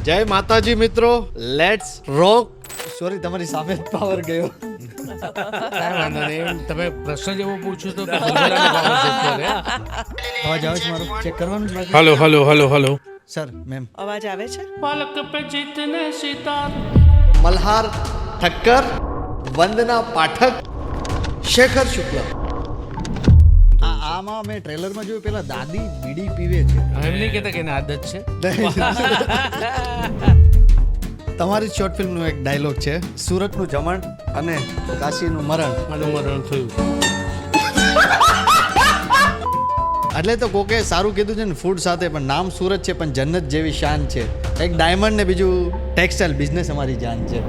જય માતાજી મિત્રો, લેટ્સ રોક. સોરી, તમારી સામે પાવર ગયો. કાંઈ વાંધો નહીં. તમે પ્રશ્ન જેવો પૂછ્યું તો અવાજ આવે છે મારો? ચેક કરવાનું છે બાકી? Hello hello hello hello. Sir, ma'am. અવાજ આવે છે? પલક પે જીતને સિતાર. મલ્હાર ઠક્કર, વંદના પાઠક, શેખર શુક્લ. આમાં મેં ટ્રેલરમાં જોયું, પેલા દાદી બીડી પીવે છે. એમ નહીં કહેતા કે એને આદત છે. તમારી શોર્ટ ફિલ્મનો એક ડાયલોગ છે, સુરતનું જમણ અને કાશીનું મરણ. મારું મરણ થયું. એટલે તો કોકે સારું કીધું છે ને ફૂડ સાથે, પણ નામ સુરત છે પણ જન્નત જેવી શાન છે. એક ડાયમંડ ને બીજું ટેક્સટાઇલ બિઝનેસ અમારી જાન છે.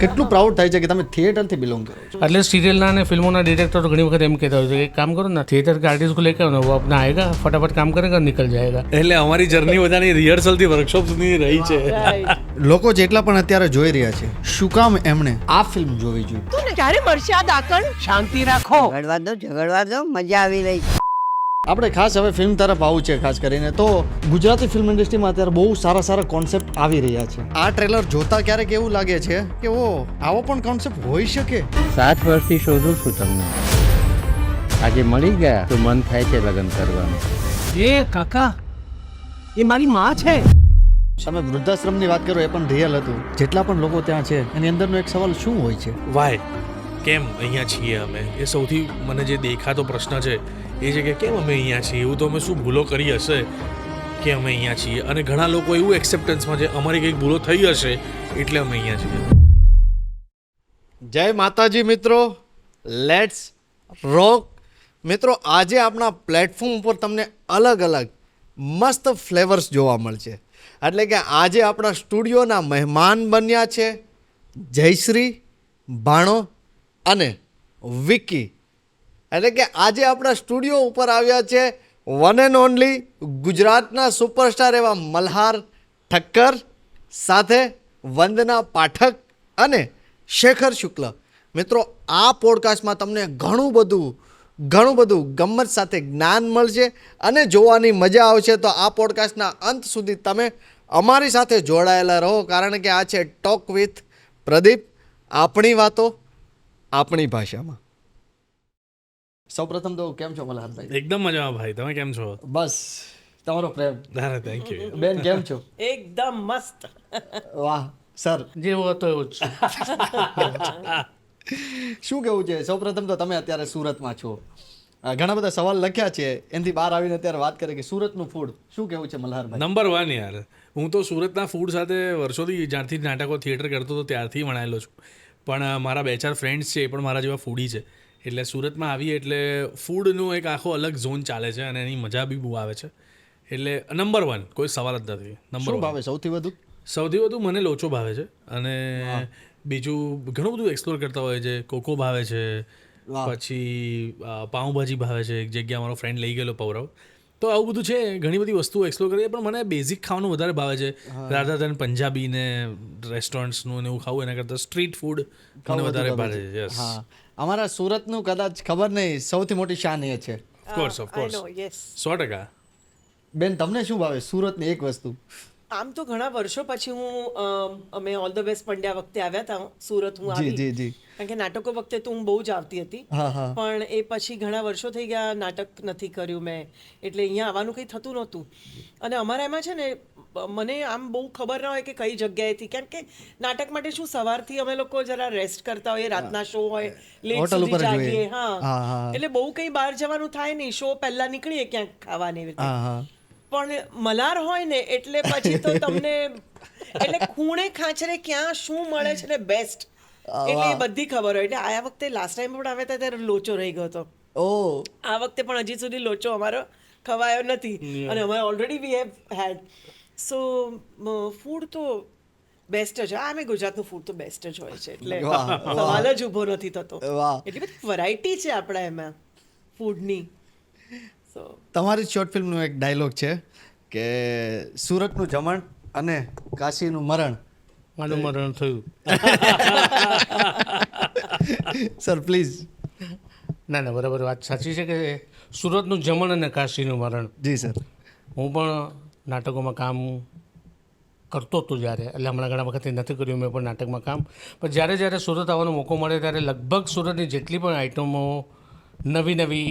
કેટલું પ્રાઉડ થાય છે કે તમે થિયેટરથી બિલોંગ કરો છો. એટલે સિરિયલના અને ફિલ્મોના ડિરેક્ટર ઘણી વખત એમ કહેતા હોય છે કે એક કામ કરો ને, थिएटर के आर्टिस्ट को लेकर आओ ना, वो अपना आएगा, फटाफट काम करेगा, निकल जाएगा. એટલે અમારી જર્ની બધાની રિહર્સલ થી વર્કશોપ સુધી રહી છે. લોકો જેટલા પણ અત્યારે જોઈ રહ્યા છે, શું કામ એમણે આ ફિલ્મ જોવી જોઈએ? તું ને ક્યારે મળશે આ દાકણ? શાંતિ રાખો. ઝઘડવા દો મજા આવી રહી. આપણે ખાસ હવે ફિલ્મ તરફ આવું છે. ખાસ કરીને તો ગુજરાતી ફિલ્મ ઇન્ડસ્ટ્રીમાં અત્યારે બહુ સારા સારા કોન્સેપ્ટ આવી રહ્યા છે. આ ટ્રેલર જોતા ક્યારેક એવું લાગે છે કે આવો પણ કોન્સેપ્ટ હોઈ શકે. 7 વર્ષથી શોધું છું તમને. આજે મળી ગયા તો મન થાય છે લગ્ન કરવાનું. એ કાકા, એ મારી માં છે. તમે વૃદ્ધાશ્રમની વાત કરો, એ પણ રિયલ હતું. જેટલા પણ લોકો ત્યાં છે એની અંદરનો એક સવાલ શું હોય છે? વાય કેમ અહીંયા છીએ અમે? એ સૌથી મને જે દેખાતો પ્રશ્ન છે એ છે કે કેમ અમે અહીંયા છીએ? એવું તો અમે શું ભૂલો કરી હશે કે અમે અહીંયા છીએ? અને ઘણા લોકો એવું એક્સેપ્ટન્સમાં છે અમારી કંઈક ભૂલો થઈ હશે એટલે અમે અહીંયા છીએ. જય માતાજી મિત્રો, લેટ્સ રોક. મિત્રો, આજે આપણા પ્લેટફોર્મ ઉપર તમને અલગ અલગ મસ્ત ફ્લેવર્સ જોવા મળશે. એટલે કે આજે આપણા સ્ટુડિયોના મહેમાન બન્યા છે જયશ્રી, ભાણો અને વિકી. એટલે કે આજે આપણા સ્ટુડિયો ઉપર આવ્યા છે વન એન્ડ ઓનલી ગુજરાતના સુપરસ્ટાર એવા મલ્હાર ઠક્કર સાથે વંદના પાઠક અને શેખર શુક્લ. મિત્રો, આ પોડકાસ્ટમાં તમને ઘણું બધું ગમ્મત સાથે જ્ઞાન મળશે અને જોવાની મજા આવશે. તો આ પોડકાસ્ટના અંત સુધી તમે અમારી સાથે જોડાયેલા રહો, કારણ કે આ છે ટોક વિથ પ્રદીપ, આપણી વાતો આપણી ભાષામાં. સૌપ્રથમ તો કેમ છો મલ્હારભાઈ? એકદમ મજામાં ભાઈ, તમે કેમ છો? બસ તમારો પ્રેમ. Thank you. બેન કેમ છો? એકદમ મસ્ત. વાહ સર, જેવો હતો એવું જ છે. શું કેવું છે? સૌપ્રથમ તો તમે અત્યારે સુરતમાં છો, ઘણા બધા સવાલ લખ્યા છે, એનાથી બહાર આવીને અત્યારે વાત કરીએ કે સુરતનું ફૂડ શું કેવું છે મલ્હારભાઈ? નંબર 1 યાર. હું તો સુરતના ફૂડ સાથે વર્ષોથી, જ્યારથી નાટકો થિયેટર કરતો હતો ત્યારથી વણાયેલો છું. પણ મારા 2-4 ફ્રેન્ડ્સ છે, એ પણ મારા જેવા ફૂડી છે. એટલે સુરતમાં આવીએ એટલે ફૂડનું એક આખો અલગ ઝોન ચાલે છે અને એની મજા બી બહુ આવે છે. એટલે નંબર 1, કોઈ સવાલ જ નથી. શું ભાવે સૌથી વધુ? સૌથી વધુ મને લોચો ભાવે છે અને બીજું ઘણું બધું એક્સપ્લોર કરતા હોય છે. કોકો ભાવે છે, પછી પાઉંભાજી ભાવે છે. એક જગ્યા મારો ફ્રેન્ડ લઈ ગયેલો પૌરવ. તો આવું બધું છે, ઘણી બધી વસ્તુઓ એક્સપ્લોર કરીએ. પણ મને બેઝિક ખાવાનું વધારે ભાવે છે, રાધર દેન પંજાબી ને રેસ્ટોરન્ટ્સનું ને એવું ખાવું એના કરતાં સ્ટ્રીટ ફૂડ મને વધારે ભાવે છે. યસ, હા, અમારા સુરતનું કદાચ ખબર નહીં સૌથી મોટી શાન એ છે. Of course I know, yes. 100%. બેન, તમને શું ભાવે સુરતની એક વસ્તુ? આમ તો ઘણા વર્ષો પછી હું અમે ઓલ ધ બેસ્ટ પંડ્યા વખતે આવ્યા હતા સુરત. હું જી આવી જી. કારણ કે નાટકો વખતે તો હું બહુ જ આવતી હતી, હા હા. પણ એ પછી ઘણા વર્ષો થઈ ગયા નાટક નથી કર્યું મેં, એટલે અહીંયા આવવાનું કંઈ થતું નહોતું. અને અમારા એમાં છે ને, મને આમ બહુ ખબર ના હોય કે કઈ જગ્યાએથી, કારણ કે નાટક માટે શું સવારથી અમે લોકો જરા રેસ્ટ કરતા હોઈએ, રાતના શો હોય, લેટ હોટલ સુધી ઉપર જ જાગીએ. હોઈએ. હા, હા. એટલે બહુ કંઈ બહાર જવાનું થાય નહીં. શો પહેલા નીકળીએ ક્યાંક ખાવાની રીતે. હા હા. પણ મલાર હોય ને એટલે પછી તો તમને એટલે ખૂણે ખાંચરે ક્યાં શું મળે છે ને બેસ્ટ, એટલે એ બધી ખબર હોય. એટલે આ વખતે લાસ્ટ ટાઈમ પણ આવ્યા હતા ત્યારે લોચો રહી ગયો હતો. ઓ, આ વખતે પણ હજી સુધી લોચો અમારો ખવાયો નથી અને અમારે already we have head. So food તો બેસ્ટ જ. આ મેં ગુજરાતનું ફૂડ તો બેસ્ટ જ હોય છે, એટલે સવાલ જ ઊભો નથી થતો. વાહ. એટલી બધી વેરાયટી છે આપણા એમાં ફૂડની. તમારી શોર્ટ ફિલ્મનો એક ડાયલોગ છે કે સુરતનું જમણ અને કાશીનું મરણ. મારું મરણ થયું. Sir please. ના બરાબર વાત સાચી છે કે સુરતનું જમણ અને કાશીનું મરણ. જી સર. હું પણ નાટકોમાં કામ કરતો હતો જ્યારે, એટલે હમણાં ઘણા વખતે નથી કર્યું મેં પણ નાટકમાં કામ. પણ જ્યારે જ્યારે સુરત આવવાનો મોકો મળે ત્યારે લગભગ સુરતની જેટલી પણ આઇટમો નવી નવી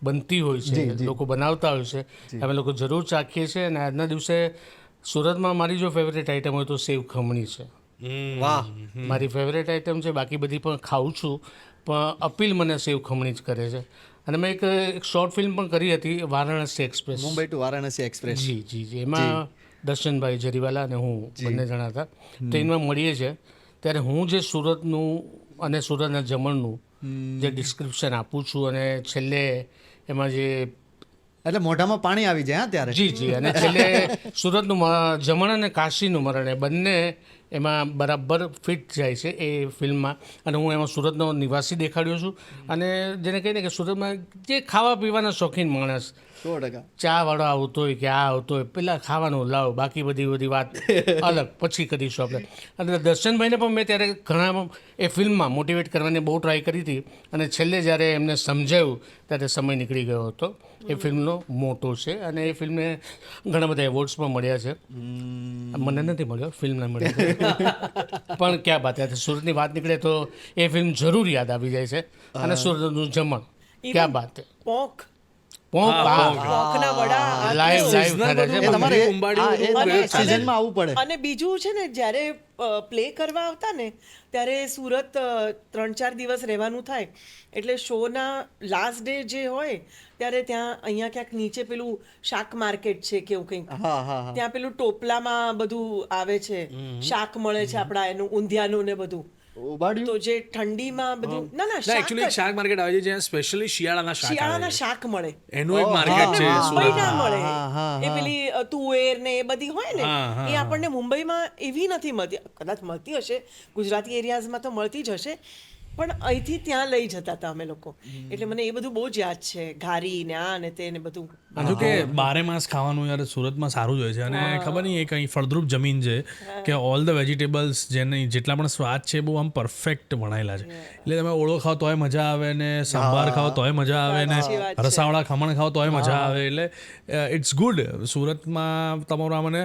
બનતી હોય છે, લોકો બનાવતા હોય છે, અમે લોકો જરૂર ચાખીએ છીએ. અને આજના દિવસે સુરતમાં મારી જો ફેવરેટ આઇટમ હોય તો સેવ ખમણી છે. વાહ, મારી ફેવરેટ આઇટમ છે. બાકી બધી પણ ખાઉં છું, પણ અપીલ મને સેવ ખમણી જ કરે છે. અને મેં એક શોર્ટ ફિલ્મ પણ કરી હતી, Varanasi express. Mumbai to Varanasi express. જી જી જી. એમાં દર્શનભાઈ જરીવાલા અને હું બંને જણા હતા. ટ્રેનમાં મળીએ છીએ ત્યારે હું જે સુરતનું અને સુરતના જમણનું જે ડિસ્ક્રિપ્શન આપું છું અને છેલ્લે એમાં જે એટલે મોઢામાં પાણી આવી જાય હા ત્યારે. જી જી. અને છેલ્લે સુરતનું જમણ અને કાશીનું મરણ એ બંને એમાં બરાબર ફિટ જાય છે એ ફિલ્મમાં. અને હું એમાં સુરતનો નિવાસી દેખાડ્યો છું. અને જેને કહીને કે સુરતમાં જે ખાવા પીવાના શોખીન માણસ, 100%. ચા વાળો આવતો હોય કે આ આવતો હોય, પેલા ખાવાનું લાવ, બાકી બધી વાત અલગ પછી કરીશું આપણે. અને દર્શનભાઈને પણ મેં ત્યારે ઘણા એ ફિલ્મમાં મોટિવેટ કરવાની બહુ ટ્રાય કરી હતી. અને છેલ્લે જ્યારે એમને સમજાયું ત્યારે સમય નીકળી ગયો હતો. એ ફિલ્મનો મોટો છે અને એ ફિલ્મને ઘણા બધા એવોર્ડ્સ પણ મળ્યા છે. મને નથી મળ્યો, ફિલ્મને મળ્યો. પણ ક્યાં વાત છે, સુરતની વાત નીકળે તો એ ફિલ્મ જરૂર યાદ આવી જાય છે. અને સુરતનું જમણ ક્યાં વાત છે. પોંક પોંકના વડા લાઈવ ખાધા છે. એ તમારે અને- સિઝનમાં આવવું પડે. અને બીજું છે ને, જ્યારે પ્લે કરવા આવતા ને ત્યારે સુરત 3-4 દિવસ રહેવાનું થાય, એટલે શોના લાસ્ટ ડે જે હોય ત્યારે ત્યાં અહીંયા ક્યાંક નીચે પેલું શાક માર્કેટ છે કે એવું કંઈક, હા હા હા. ત્યાં પેલું ટોપલામાં બધું આવે છે, શાક મળે છે આપણા એનું ઊંધિયાનું ને બધું. ઉબાડ્યું તો જે ઠંડીમાં બધું ના ના શાક એકચ્યુઅલી એક શાક માર્કેટ આવે છે જ્યાં સ્પેશિયલી શિયાળાના શાક આવે શિયાળાના છે. શાક મળે. એનું એક માર્કેટ છે મુંબઈ સુરતમાં. ના મળે. હા, હા, એ પેલી તુવેર ને એ બધી હોય ને, હા, હા, એ આપણને મુંબઈમાં એવી નથી મળતી. કદાચ મળતી હશે, ગુજરાતી એરિયાઝમાં તો મળતી જ હશે, પણ અહીંથી ત્યાં લઈ જતા હતા અમે લોકો. એટલે મને એ બધું બહુ જ યાદ છે, ઘારી ને આ ને તે ને બધું. જો કે બારે માસ ખાવાનું યાર સુરતમાં સારું જ હોય છે. અને ખબર નહીં એ કંઈ ફળદ્રુપ જમીન છે કે ઓલ ધ વેજીટેબલ્સ જેને જેટલા પણ સ્વાદ છે બહુ આમ પરફેક્ટ વણાયેલા છે. એટલે તમે ઓળો ખાઓ તોય મજા આવે ને સંભાર ખાઓ તોય મજા આવે ને સાચી વાત છે. રસાવાળા ખમણ ખાઓ તોય મજા આવે. એટલે ઇટ્સ ગુડ. સુરતમાં તમારું આ મને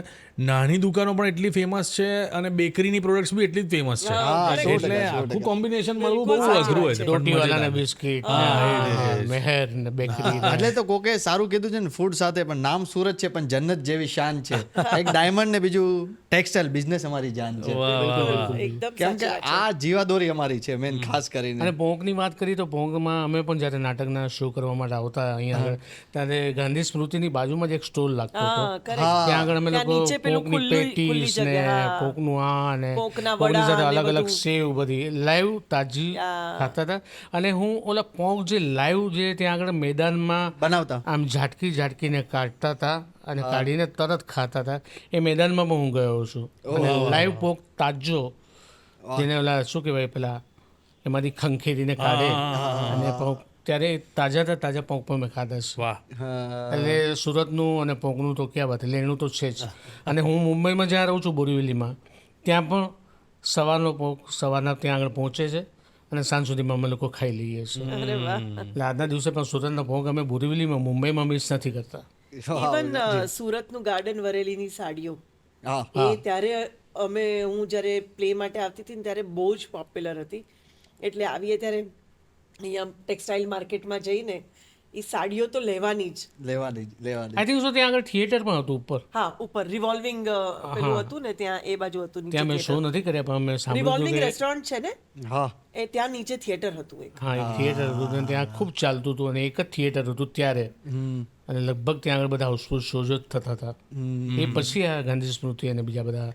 નાની દુકાનો પણ એટલી ફેમસ છે અને બેકરીની પ્રોડક્ટ્સ બી એટલી જ ફેમસ છે. એટલે આખું કોમ્બિનેશન મળવું બહુ અઘરું હોય છે. પણ રોટીવાલાના મજેદાર. બિસ્કિટ, મેહેર ને બેકરી. એટલે તો કોકે સારું કીધું છે ને ફૂડ સાથે, પણ નામ સુરત છે પણ જન્નત જેવી શાન છે. એક ડાયમંડ ને બીજું ટેક્સટાઇલ બિઝનેસ અમારી જાન છે. એકદમ કેમ કે સાચી વાત છે. આ જીવાદોરી અમારી છે મેન ખાસ કરીને. અને પોંકની વાત કરી તો પોંકમાં અમે પણ જ્યારે નાટકના શો કરવા માટે આવતા અહીંયા આગળ, ત્યારે ગાંધી સ્મૃતિની બાજુમાં જ એક સ્ટોલ લાગતો હતો. હા, correct. ત્યાં આગળ અમે ત્યાં લોકો નીચે પેલું પોંકની ખુલ્લી પેટીસ ને જગ્યા, હા. પોંકનું આ ને પોંકના પોંકની સાથે વડા ને અલગ અલગ બધું. સેવ બધી લાઈવ તાજી ખાતા હતા. અને હું ઓલા પોંક જે લાઈવ જે ત્યાં આગળ મેદાનમાં બનાવતા આમ ઝાટકીને કાઢતા હતા અને કાઢીને તરત ખાતા હતા. એ મેદાનમાં પણ હું ગયો છું. અને લાઈવ પોંક તાજો, જેને ઓલા શું કહેવાય પેલા એમાંથી ખંખેરીને કાઢે અને પોંક, ત્યારે તાજા પોંક પણ મેં ખાધા છે. વાહ. એટલે સુરતનું અને પોંકનું તો ક્યાં વાત, લેણું તો છે જ. અને હું મુંબઈમાં જ્યાં રહું છું બોરીવલીમાં, ત્યાં પણ સવારનો પોંક સવારના ત્યાં આગળ પહોંચે છે અને સાંજ સુધીમાં અમે લોકો ખાઈ લઈએ છીએ. અરે વાહ. એટલે આજના દિવસે પણ સુરતના પોંક અમે બોરીવલીમાં મુંબઈમાં મિસ નથી કરતા. ઇવન સુરતનું ગાર્ડન વરેલીની સાડીઓ, હા એ ત્યારે હું જ્યારે પ્લે માટે આવતી હતી ને ત્યારે બહુ જ પોપ્યુલર હતી. એટલે આવીએ ત્યારે અહીંયા ટેક્સટાઇલ માર્કેટમાં જઈને એ સાડીઓ તો લેવાની જ. લેવાની આઈ થિંક સો ત્યાં આગળ થિયેટર પણ હતું ઉપર. હા, ઉપર રિવોલ્વિંગ પેલું હતું ને, ત્યાં એ બાજુ હતું ત્યાં મેં શો નથી કર્યા પણ મેં સાંભળ્યું રિવોલ્વિંગ હતું કે રેસ્ટોરન્ટ છે ને, હા એ ત્યાં નીચે થિયેટર હતું એક. હા, એક થિયેટર હતું અને ત્યાં ખૂબ ચાલતું હતું. અને એક જ થિયેટર હતું ત્યારે. અને લગભગ ત્યાં આગળ બધા હાઉસફુલ શોઝ જ થતા હતા. એ પછી આ ગાંધી સ્મૃતિ અને બીજા બધા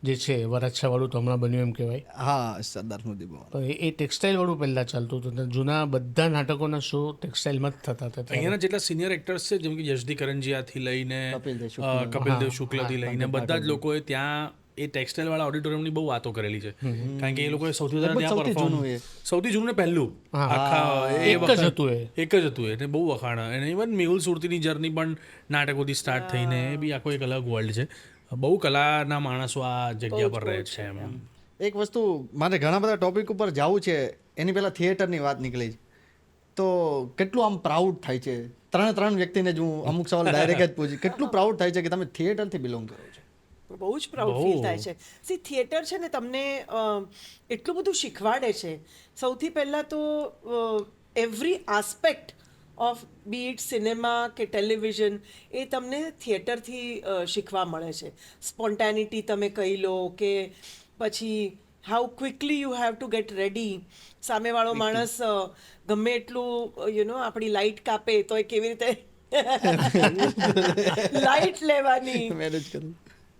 જે છે વરાછાવાળું તો હમણાં બન્યું એમ કહેવાય. હા સરદાર સ્મૃતિ ભવન. પણ એ ટેક્સટાઇલવાળું પહેલાં ચાલતું હતું. અને જૂના બધા નાટકોના શો ટેક્સટાઇલમાં જ થતા હતા ત્યારે. અહીંયાના જેટલા સિનિયર એક્ટર્સ છે જેમ કે યશદી કરંજીયાથી લઈને કપિલદેવ કપિલદેવ શુક્લથી લઈને બધા જ લોકોએ ત્યાં એ ટેક્સટાઇલ વાળા ઓડિટોરિયમની બહુ વાતો કરેલી છે. કારણ કે એ લોકોએ સૌથી વધારે ત્યાં સૌથી પરફોર્મ, જૂનું એ. સૌથી જૂનું ને પહેલું આખા એ એક જ વખત હતું એ. એક જ હતું એને બહુ વખાણ. અને ઇવન મેહુલ સુરતીની જર્ની પણ નાટકોથી સ્ટાર્ટ થઈને એ બી આખો એક અલગ વર્લ્ડ છે. બહુ કલાના માણસો આ જગ્યા પર રહે છે એમ. એક વસ્તુ મારે ઘણા બધા ટોપિક ઉપર જવું છે, એની પહેલાં થિયેટરની વાત નીકળી તો કેટલું આમ પ્રાઉડ થાય છે. ત્રણ વ્યક્તિને જ હું અમુક સવાલ ડાયરેક્ટ જ પૂછી, કેટલું પ્રાઉડ થાય છે કે તમે થિયેટરથી બિલોંગ કરો છો. બહુ જ પ્રાઉડ ફીલ થાય છે. સી થિયેટર છે ને તમને એટલું બધું શીખવાડે છે. સૌથી પહેલાં તો every aspect of be it cinema કે ટેલિવિઝન એ તમને થિયેટરથી શીખવા મળે છે. સ્પોન્ટેનિટી તમે કહી લો કે પછી how quickly you have to gate ready. સામેવાળો માણસ ગમે એટલું આપણી લાઇટ કાપે તો એ કેવી રીતે લાઇટ લેવાની,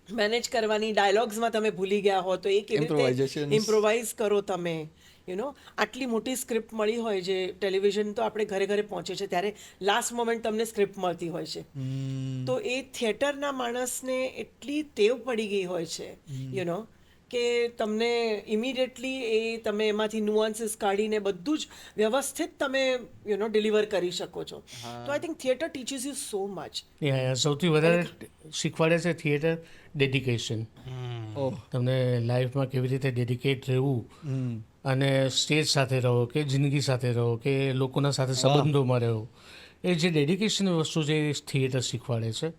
મેનેજ કરવાની, ડાયલોગ્સમાં તમે ભૂલી ગયા હો તો એ કેવી રીતે ઇમ્પ્રોવાઇઝ કરો તમે. આટલી મોટી સ્ક્રિપ્ટ મળી હોય જે ટેલિવિઝન તો આપણે ઘરે ઘરે પહોંચે છે ત્યારે લાસ્ટ મોમેન્ટ તમને સ્ક્રિપ્ટ મળતી હોય છે. તો એ થિયેટરના માણસને એટલી ટેવ પડી ગઈ હોય છે કે તમને ઇમિડિયેટલી તમે એમાંથી નુઆન્સીસ કાઢીને બધું જ વ્યવસ્થિત તમે ડિલિવર કરી શકો છો. તો I think theatre teaches you so much. સૌથી વધારે શીખવાડે છે થિયેટર ડેડિકેશન. તમને લાઈફમાં કેવી રીતે ડેડિકેટ રહેવું અને સ્ટેજ સાથે રહો કે જિંદગી સાથે રહો કે લોકોના સાથે સંબંધોમાં રહો, એ જે ડેડિકેશનની વસ્તુ છે એ થિયેટર શીખવાડે છે.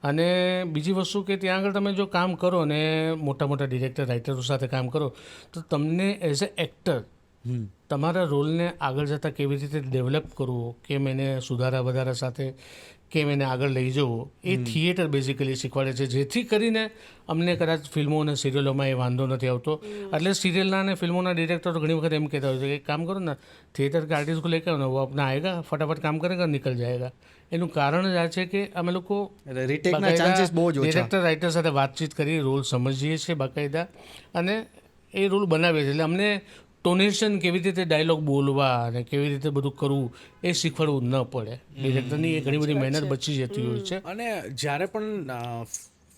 અને બીજી વસ્તુ કે ત્યાં આગળ તમે જો કામ કરો ને મોટા મોટા ડિરેક્ટર રાઇટરો સાથે કામ કરો તો તમને એઝ અ એક્ટર તમારા રોલને આગળ જતાં કેવી રીતે ડેવલપ કરવો, કેમ એને સુધારા વધારા સાથે કેમ એને આગળ લઈ જવો, એ થિયેટર બેઝિકલી શીખવાડે છે. જેથી કરીને અમને કદાચ ફિલ્મો અને સિરિયલોમાં એ વાંધો નથી આવતો. એટલે સિરિયલના અને ફિલ્મોના ડિરેક્ટરો ઘણી વખત એમ કહેતા હોય છે કે એક કામ કરો ને, थिएटर के आर्टिस्ट को लेकर ना वो अपना आएगा, फटाफट काम करेगा, निकल जाएगा. એનું કારણ જ આ છે કે અમે લોકો રીટેકના ચાન્સીસ બહુ જ ઓછા. ડિરેક્ટર રાઇટર સાથે વાતચીત કરી રોલ સમજીએ છીએ બાકાયદા અને એ રોલ બનાવીએ છીએ. એટલે અમને ટોનેશન કેવી રીતે ડાયલોગ બોલવા અને કેવી રીતે બધું કરવું એ શીખવાડવું ન પડે. ડિરેક્ટરની એ ઘણી બધી મહેનત બચી જતી હોય છે. અને જ્યારે પણ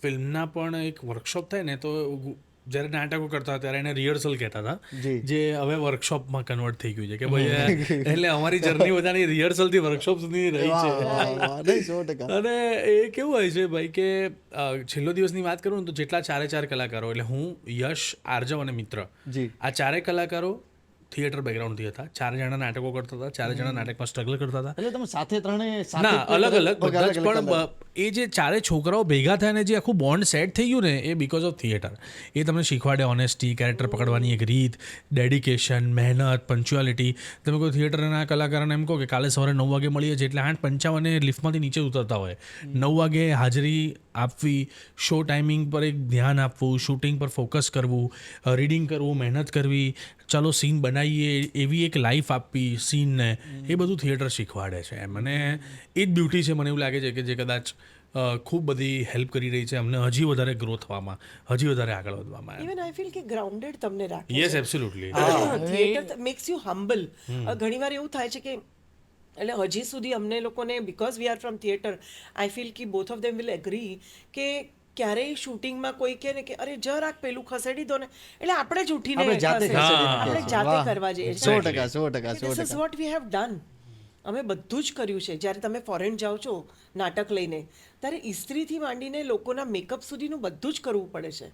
ફિલ્મના પણ એક વર્કશોપ થાય ને તો જ્યારે નાટકો કરતા હતા ત્યારે એને રિહર્સલ કહેતા હતા, જે હવે વર્કશોપમાં કન્વર્ટ થઈ ગયું છે કે ભાઈ એટલે અમારી જર્ની બધાની રિહર્સલથી વર્કશોપ સુધી રહી છે. અને એ કેવું હોય છે ભાઈ કે છેલ્લો દિવસની વાત કરું ને તો જેટલા ચારે કલાકારો એટલે હું, યશ, આર્જવ અને મિત્ર, આ ચારે કલાકારો થિયેટર બેકગ્રાઉન્ડથી હતા. 4 જણા નાટકો કરતા હતા, 4 જણા નાટકમાં સ્ટ્રગલ કરતા હતા. એટલે તમે સાથે ત્રણે ના, અલગ અલગ બધા જ, પણ એ જે 4 છોકરાઓ ભેગા થયા ને જે આખું બોન્ડ સેટ થઈ ગયું ને એ બીકોઝ ઓફ થિયેટર. એ તમને શીખવાડે ઓનેસ્ટી, કેરેક્ટર પકડવાની એક રીત, ડેડિકેશન, મહેનત, પંચ્યુઆલિટી. તમે કોઈ થિયેટરના કલાકારોને એમ કહો કે કાલે સવારે 9 વાગે મળીએ છીએ એટલે 8:55 લિફ્ટમાંથી નીચે ઉતરતા હોય, 9 વાગે હાજરી આપવી, શો ટાઈમિંગ પર એક ધ્યાન આપવું, શૂટિંગ પર ફોકસ કરવું, રીડિંગ કરવું, મહેનત કરવી, ચાલો સીન બનાવીએ એવી એક લાઈફ આપવી સીનને, એ બધું થિયેટર શીખવાડે છે એમ. અને એ જ બ્યુટી છે મને એવું લાગે છે કે જે કદાચ ખૂબ બધી હેલ્પ કરી રહી છે અમને હજી વધારે ગ્રો થવામાં, હજી વધારે આગળ વધવામાં. ઇવન આઈ ફીલ કે ગ્રાઉન્ડેડ તમને રાખે. Yes, absolutely. Theatre makes you humble. ઘણીવાર એવું થાય છે કે એટલે હજી સુધી અમને લોકોને, because we are from theatre, I feel કે both of them will agree કે ક્યારેય શૂટિંગમાં કોઈ કહે ને કે અરે જરાક પેલું ખસેડી દો ને એટલે આપણે જ ઉઠીને આપણે જાતે કરવા જઈએ. 100%. This is what we have done. અમે બધું જ કર્યું છે. જ્યારે તમે ફોરેન જાઓ છો નાટક લઈને ત્યારે ઇસ્ત્રીથી માંડીને લોકોના મેકઅપ સુધીનું બધું જ કરવું પડે છે.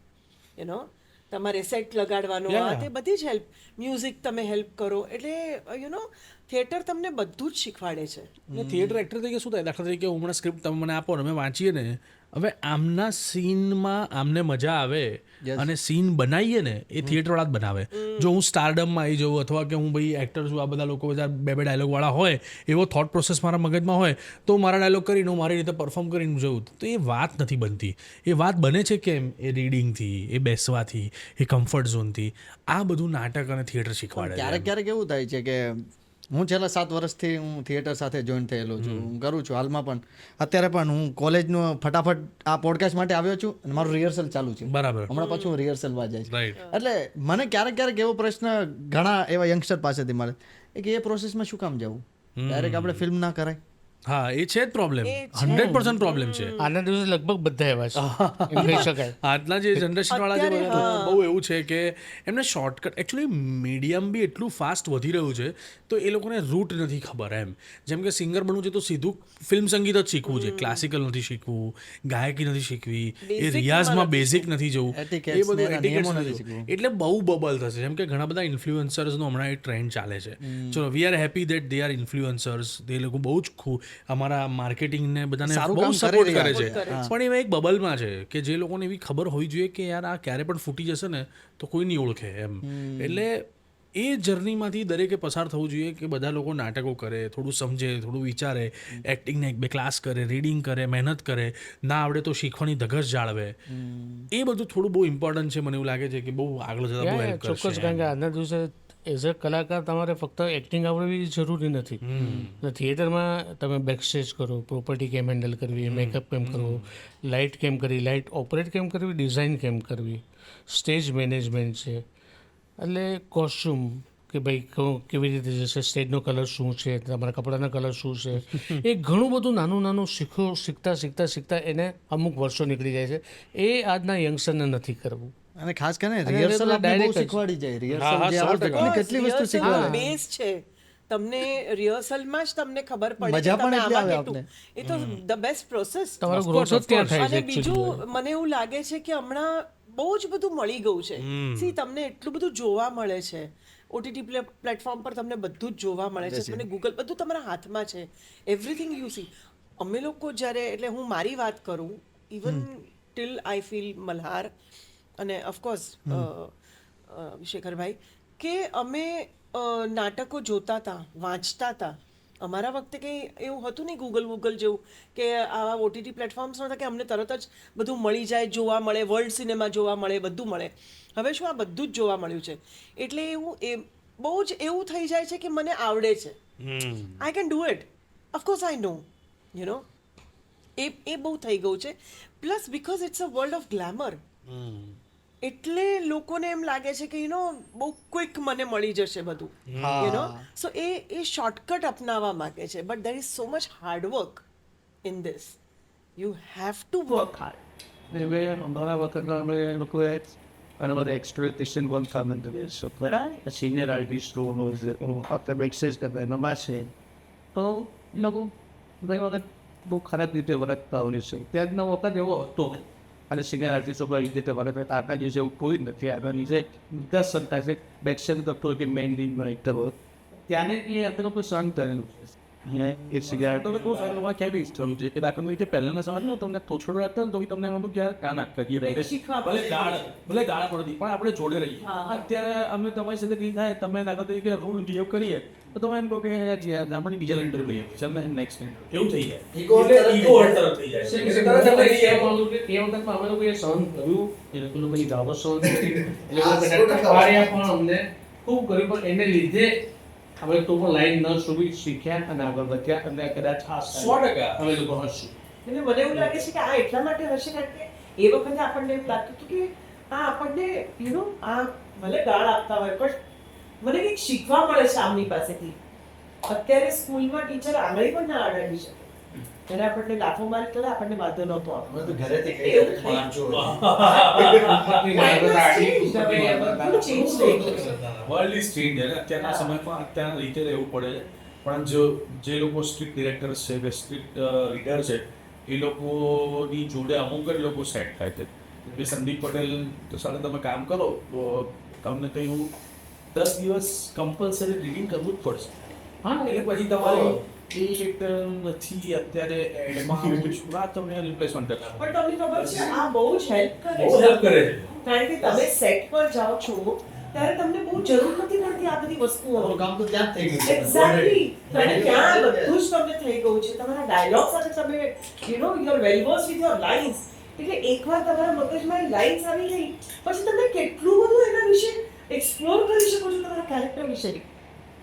તમારે સેટ લગાડવાનો, આ તે બધી જ હેલ્પ, મ્યુઝિક તમે હેલ્પ કરો, એટલે થિયેટર તમને બધું જ શીખવાડે છે. થિયેટર એક્ટર તરીકે શું થાય, દાખલા તરીકે હું હમણાં સ્ક્રિપ્ટ તમે મને આપો ને અમે વાંચીએ ને, હવે આમના સીનમાં આમને મજા આવે અને સીન બનાવીએ ને એ થિયેટરવાળા જ બનાવે. જો હું સ્ટારડમમાં આવી જાઉં અથવા કે હું ભાઈ એક્ટર છું, આ બધા લોકો બધા બે ડાયલોગવાળા હોય, એવો થોટ પ્રોસેસ મારા મગજમાં હોય તો મારા ડાયલોગ કરીને હું મારી રીતે પરફોર્મ કરીને જઉં તો એ વાત નથી બનતી. એ વાત બને છે કેમ? એ રીડિંગથી, એ બેસવાથી, એ કમ્ફર્ટ ઝોનથી. આ બધું નાટક અને થિયેટર શીખવાડે. ક્યારેક એવું થાય છે કે હું છેલ્લા 7 વર્ષથી હું થિયેટર સાથે જોઈન થયેલો છું, હું કરું છું હાલમાં પણ. અત્યારે પણ હું કોલેજનું ફટાફટ આ પોડકાસ્ટ માટે આવ્યો છું અને મારું રિહર્સલ ચાલુ છે. બરાબર. હમણાં પાછું હું રિહર્સલમાં જાય છે. એટલે મને ક્યારેક એવો પ્રશ્ન ઘણા એવા યંગસ્ટર પાસેથી મળે કે એ પ્રોસેસમાં શું કામ જવું, ડાયરેક્ટ આપણે ફિલ્મ ના કરાય. હા, એ છે જ પ્રોબ્લેમ, 100% પ્રોબ્લેમ છે. આના દિવસે લગભગ બધા એવા છે એમ કહી શકાય. આજના જે જનરેશનવાળા છે બહુ એવું છે કે એમને શોર્ટકટ, એકચ્યુઅલી મીડિયમ બી એટલું ફાસ્ટ વધી રહ્યું છે તો એ લોકોને રૂટ નથી ખબર એમ. જેમ કે સિંગર બનવું છે તો સીધું ફિલ્મ સંગીત જ શીખવું છે, ક્લાસિકલ નથી શીખવું, ગાયકી નથી શીખવી, એ રિયાઝમાં બેઝિક નથી જવું, એ બધું એટિકેટ્સ નથી શીખવું. એટલે બહુ બબલ થશે. જેમ કે ઘણા બધા ઇન્ફ્લુએન્સર્સનો હમણાં એક ટ્રેન્ડ ચાલે છે. ચલો, we are happy that they are influencers, એ લોકો બહુ જ અમારા માર્કેટિંગને બધાને સારું બહુ કામ કરી સપોર્ટ રહ્યા કરે છે. છે પણ એવા એક બબલમાં છે કે જે લોકોને એવી ખબર હોવી જોઈએ કે યાર આ ક્યારે પણ ફૂટી જશે ને તો કોઈ નહીં ઓળખે એમ. એટલે એ જર્નીમાંથી દરેકે પસાર થવું જોઈએ કે બધા લોકો નાટકો કરે, થોડું સમજે, થોડું વિચારે, એક્ટિંગના એક બે ક્લાસ કરે, રીડિંગ કરે, મહેનત કરે, ના આવડે તો શીખવાની ધગશ જાળવે. એ બધું થોડું બહુ ઇમ્પોર્ટન્ટ છે. મને એવું લાગે છે કે બહુ આગળ જતા બહુ હેલ્પ ચોક્કસ, કરશે. કારણ કે આજના દિવસે એઝ અ કલાકાર તમારે ફક્ત એક્ટિંગ આવડવી જરૂરી નથી. થિયેટરમાં તમે બેકસ્ટેજ કરો, પ્રોપર્ટી કેમ હેન્ડલ કરવી, મેકઅપ કેમ કરવો, લાઇટ કેમ કરવી, લાઇટ ઓપરેટ કેમ કરવી, ડિઝાઇન કેમ કરવી, સ્ટેજ મેનેજમેન્ટ છે, એટલે કોસ્ચ્યુમ કે ભાઈ કેવી રીતે જશે, સ્ટેજનો કલર શું છે, તમારા કપડાના કલર શું છે, એ ઘણું બધું નાનું શીખતા એને અમુક વર્ષો નીકળી જાય છે. એ આજના યંગસ્ટરને નથી કરવું. અને ખાસ કરીને અને રિહર્સલ પેલા આપણે બહુ direct જ. શીખવાડી જાય. હા, રિહર્સલ જે 100% આપણે કેટલી વસ્તુ શીખવાડે. બેઝ છે. તમને રિહર્સલમાં જ તમને ખબર પડે મજા કે પણ તમે એટલી આમાં આવે કેટલું. એ તો ધ બેસ્ટ પ્રોસેસ. તમારો ગ્રોથ જ ત્યાં થાય છે અને actually. બીજું મને એવું લાગે છે કે હમણાં બહુ જ બધું મળી ગયું છે. સી તમને એટલું બધું જોવા મળે છે. ઓટીટી પ્લેટફોર્મ પર તમને બધું જ જોવા મળે છે. તમને ગૂગલ બધું તમારા હાથમાં છે. Everything you C. અમે લોકો જ્યારે, એટલે હું મારી વાત કરું, even till I feel Malhar અને ઓફકોર્સ શેખરભાઈ, કે અમે નાટકો જોતા હતા, વાંચતા હતા. અમારા વખતે કંઈ એવું હતું નહીં ગૂગલ જેવું કે આવા ઓટીટી પ્લેટફોર્મ્સ નહોતા કે અમને તરત જ બધું મળી જાય, જોવા મળે, વર્લ્ડ સિનેમા જોવા મળે, બધું મળે. હવે શું આ બધું જ જોવા મળ્યું છે. એટલે બહુ જ એવું થઈ જાય છે કે મને આવડે છે. I can do it. Of course I know, you know. એ બહુ થઈ ગયું છે. Plus because it's a world of glamour. એટલે લોકોને એમ લાગે છે કે બહુ ક્વિક મને મળી જશે બધું, સો એ શોર્ટકટ અપનાવવા માંગે છે. But there is so much hard work in this. You have to work hard. અમારા વખતના અમે લોકોએ અને બધા એક્સપેક્ટેશન પણ સામે સિનિયર આર્ટિસ્ટો ફક્ત બેકસ્ટેજ કરતા એમાં છે તો એ લોકો ઘણી વખત બહુ ખરાબ રીતે વર્તતા હોય છે. ત્યારનો વખત એવો હતો અને સિનિયર આર્ટિસ્ટો પર રીતે વર્તે આટલા દિવસે એવું કોઈ જ નથી. આગળ નીચે 10 સંતાશે બેકસ્ટેજ કરતો કે મેઇન લીડમાં એક તો ત્યાંને એ આપણે લોકો સહન કરેલું છે. એ સિગારેટ તો બહુ સારું લોકો ક્યાં બી થયું છે કે દાખલા રીતે પહેલાના સમયમાં તમને થોડું રાખતા તો તમને એમાં ક્યારે કાન આપતા ભલે ગાળ પડતી પણ આપણે જોડે રહીએ. અત્યારે અમે તમારી સાથે કઈ થાય તમે દાખલા તરીકે રૂલ બિહેવ કરીએ તો તમે એમ કહો કે આપણે બીજા ઇન્ટરવ્યુ લઈએ ચાલ મેં નેક્સ્ટ એવું થઈ જાય. ઈગો હર્ટ તરફ થઈ જાય. એ વખતમાં અમે લોકોએ સહન કર્યું, એ લોકોને બધી ગાળો સહન કરી, એ લોકો પણ અમને ખૂબ કર્યું, પણ એને લીધે અમે તો પણ લાઈન ન સુવી શીખ્યા અને આગળ વધ્યા અને કદાચ 100% અમે લોકો હશું. એટલે મને એવું લાગે છે કે આ એટલા માટે હશે કારણ કે એ વખતે આપણને એવું લાગતું હતું કે આ આપણને આ ભલે ગાળ આપતા હોય પણ મને કંઈક શીખવા મળે છે આમની પાસેથી. અત્યારે સ્કૂલમાં ટીચર આંગળી પણ ના અડાડી શકે. ત્યારે આપણને લાફો મારી કરે, આપણને વાંધો નહોતો આવતો. વર્લ્ડ ઇઝ ચેન્જ છે. અત્યારના સમયમાં અત્યારના રીતે રહેવું પડે છે. પણ જે લોકો સ્ટ્રીટ ડિરેક્ટર્સ છે કે સ્ટ્રીટ રીડર છે એ લોકોની જોડે અમુક જ લોકો સેટ થાય છે. કે સંદીપ પટેલ સાથે તમે કામ કરો તો તમને કંઈ 10 દિવસ કમ્પલસરી રીડિંગ કરવું જ પડશે. હા, એટલે પછી તમારે એ એક નથી અત્યારે એડમાં તમને રિપ્લેસમેન્ટ કરે. પણ તમને ખબર છે આ બહુ જ હેલ્પ બહુ હેલ્પ કરે છે. કારણ કે તમે સેટ પર જાઓ છો ત્યારે તમને બહુ જરૂર નથી પડતી આ બધી વસ્તુઓ. કામ તો ત્યાં જ થઈ ગયું છે. એક્ઝેક્ટલી. કારણ કે ત્યાં બધું જ તમને થઈ ગયું છે. તમારા ડાયલોગ સાથે તમે you are well verse with your lines. એટલે એકવાર તમારા મગજમાં લાઇન્સ આવી ગઈ પછી તમે કેટલું બધું એના વિશે એક્સપ્લોર કરી શકો છો તમારા કેરેક્ટર વિશે.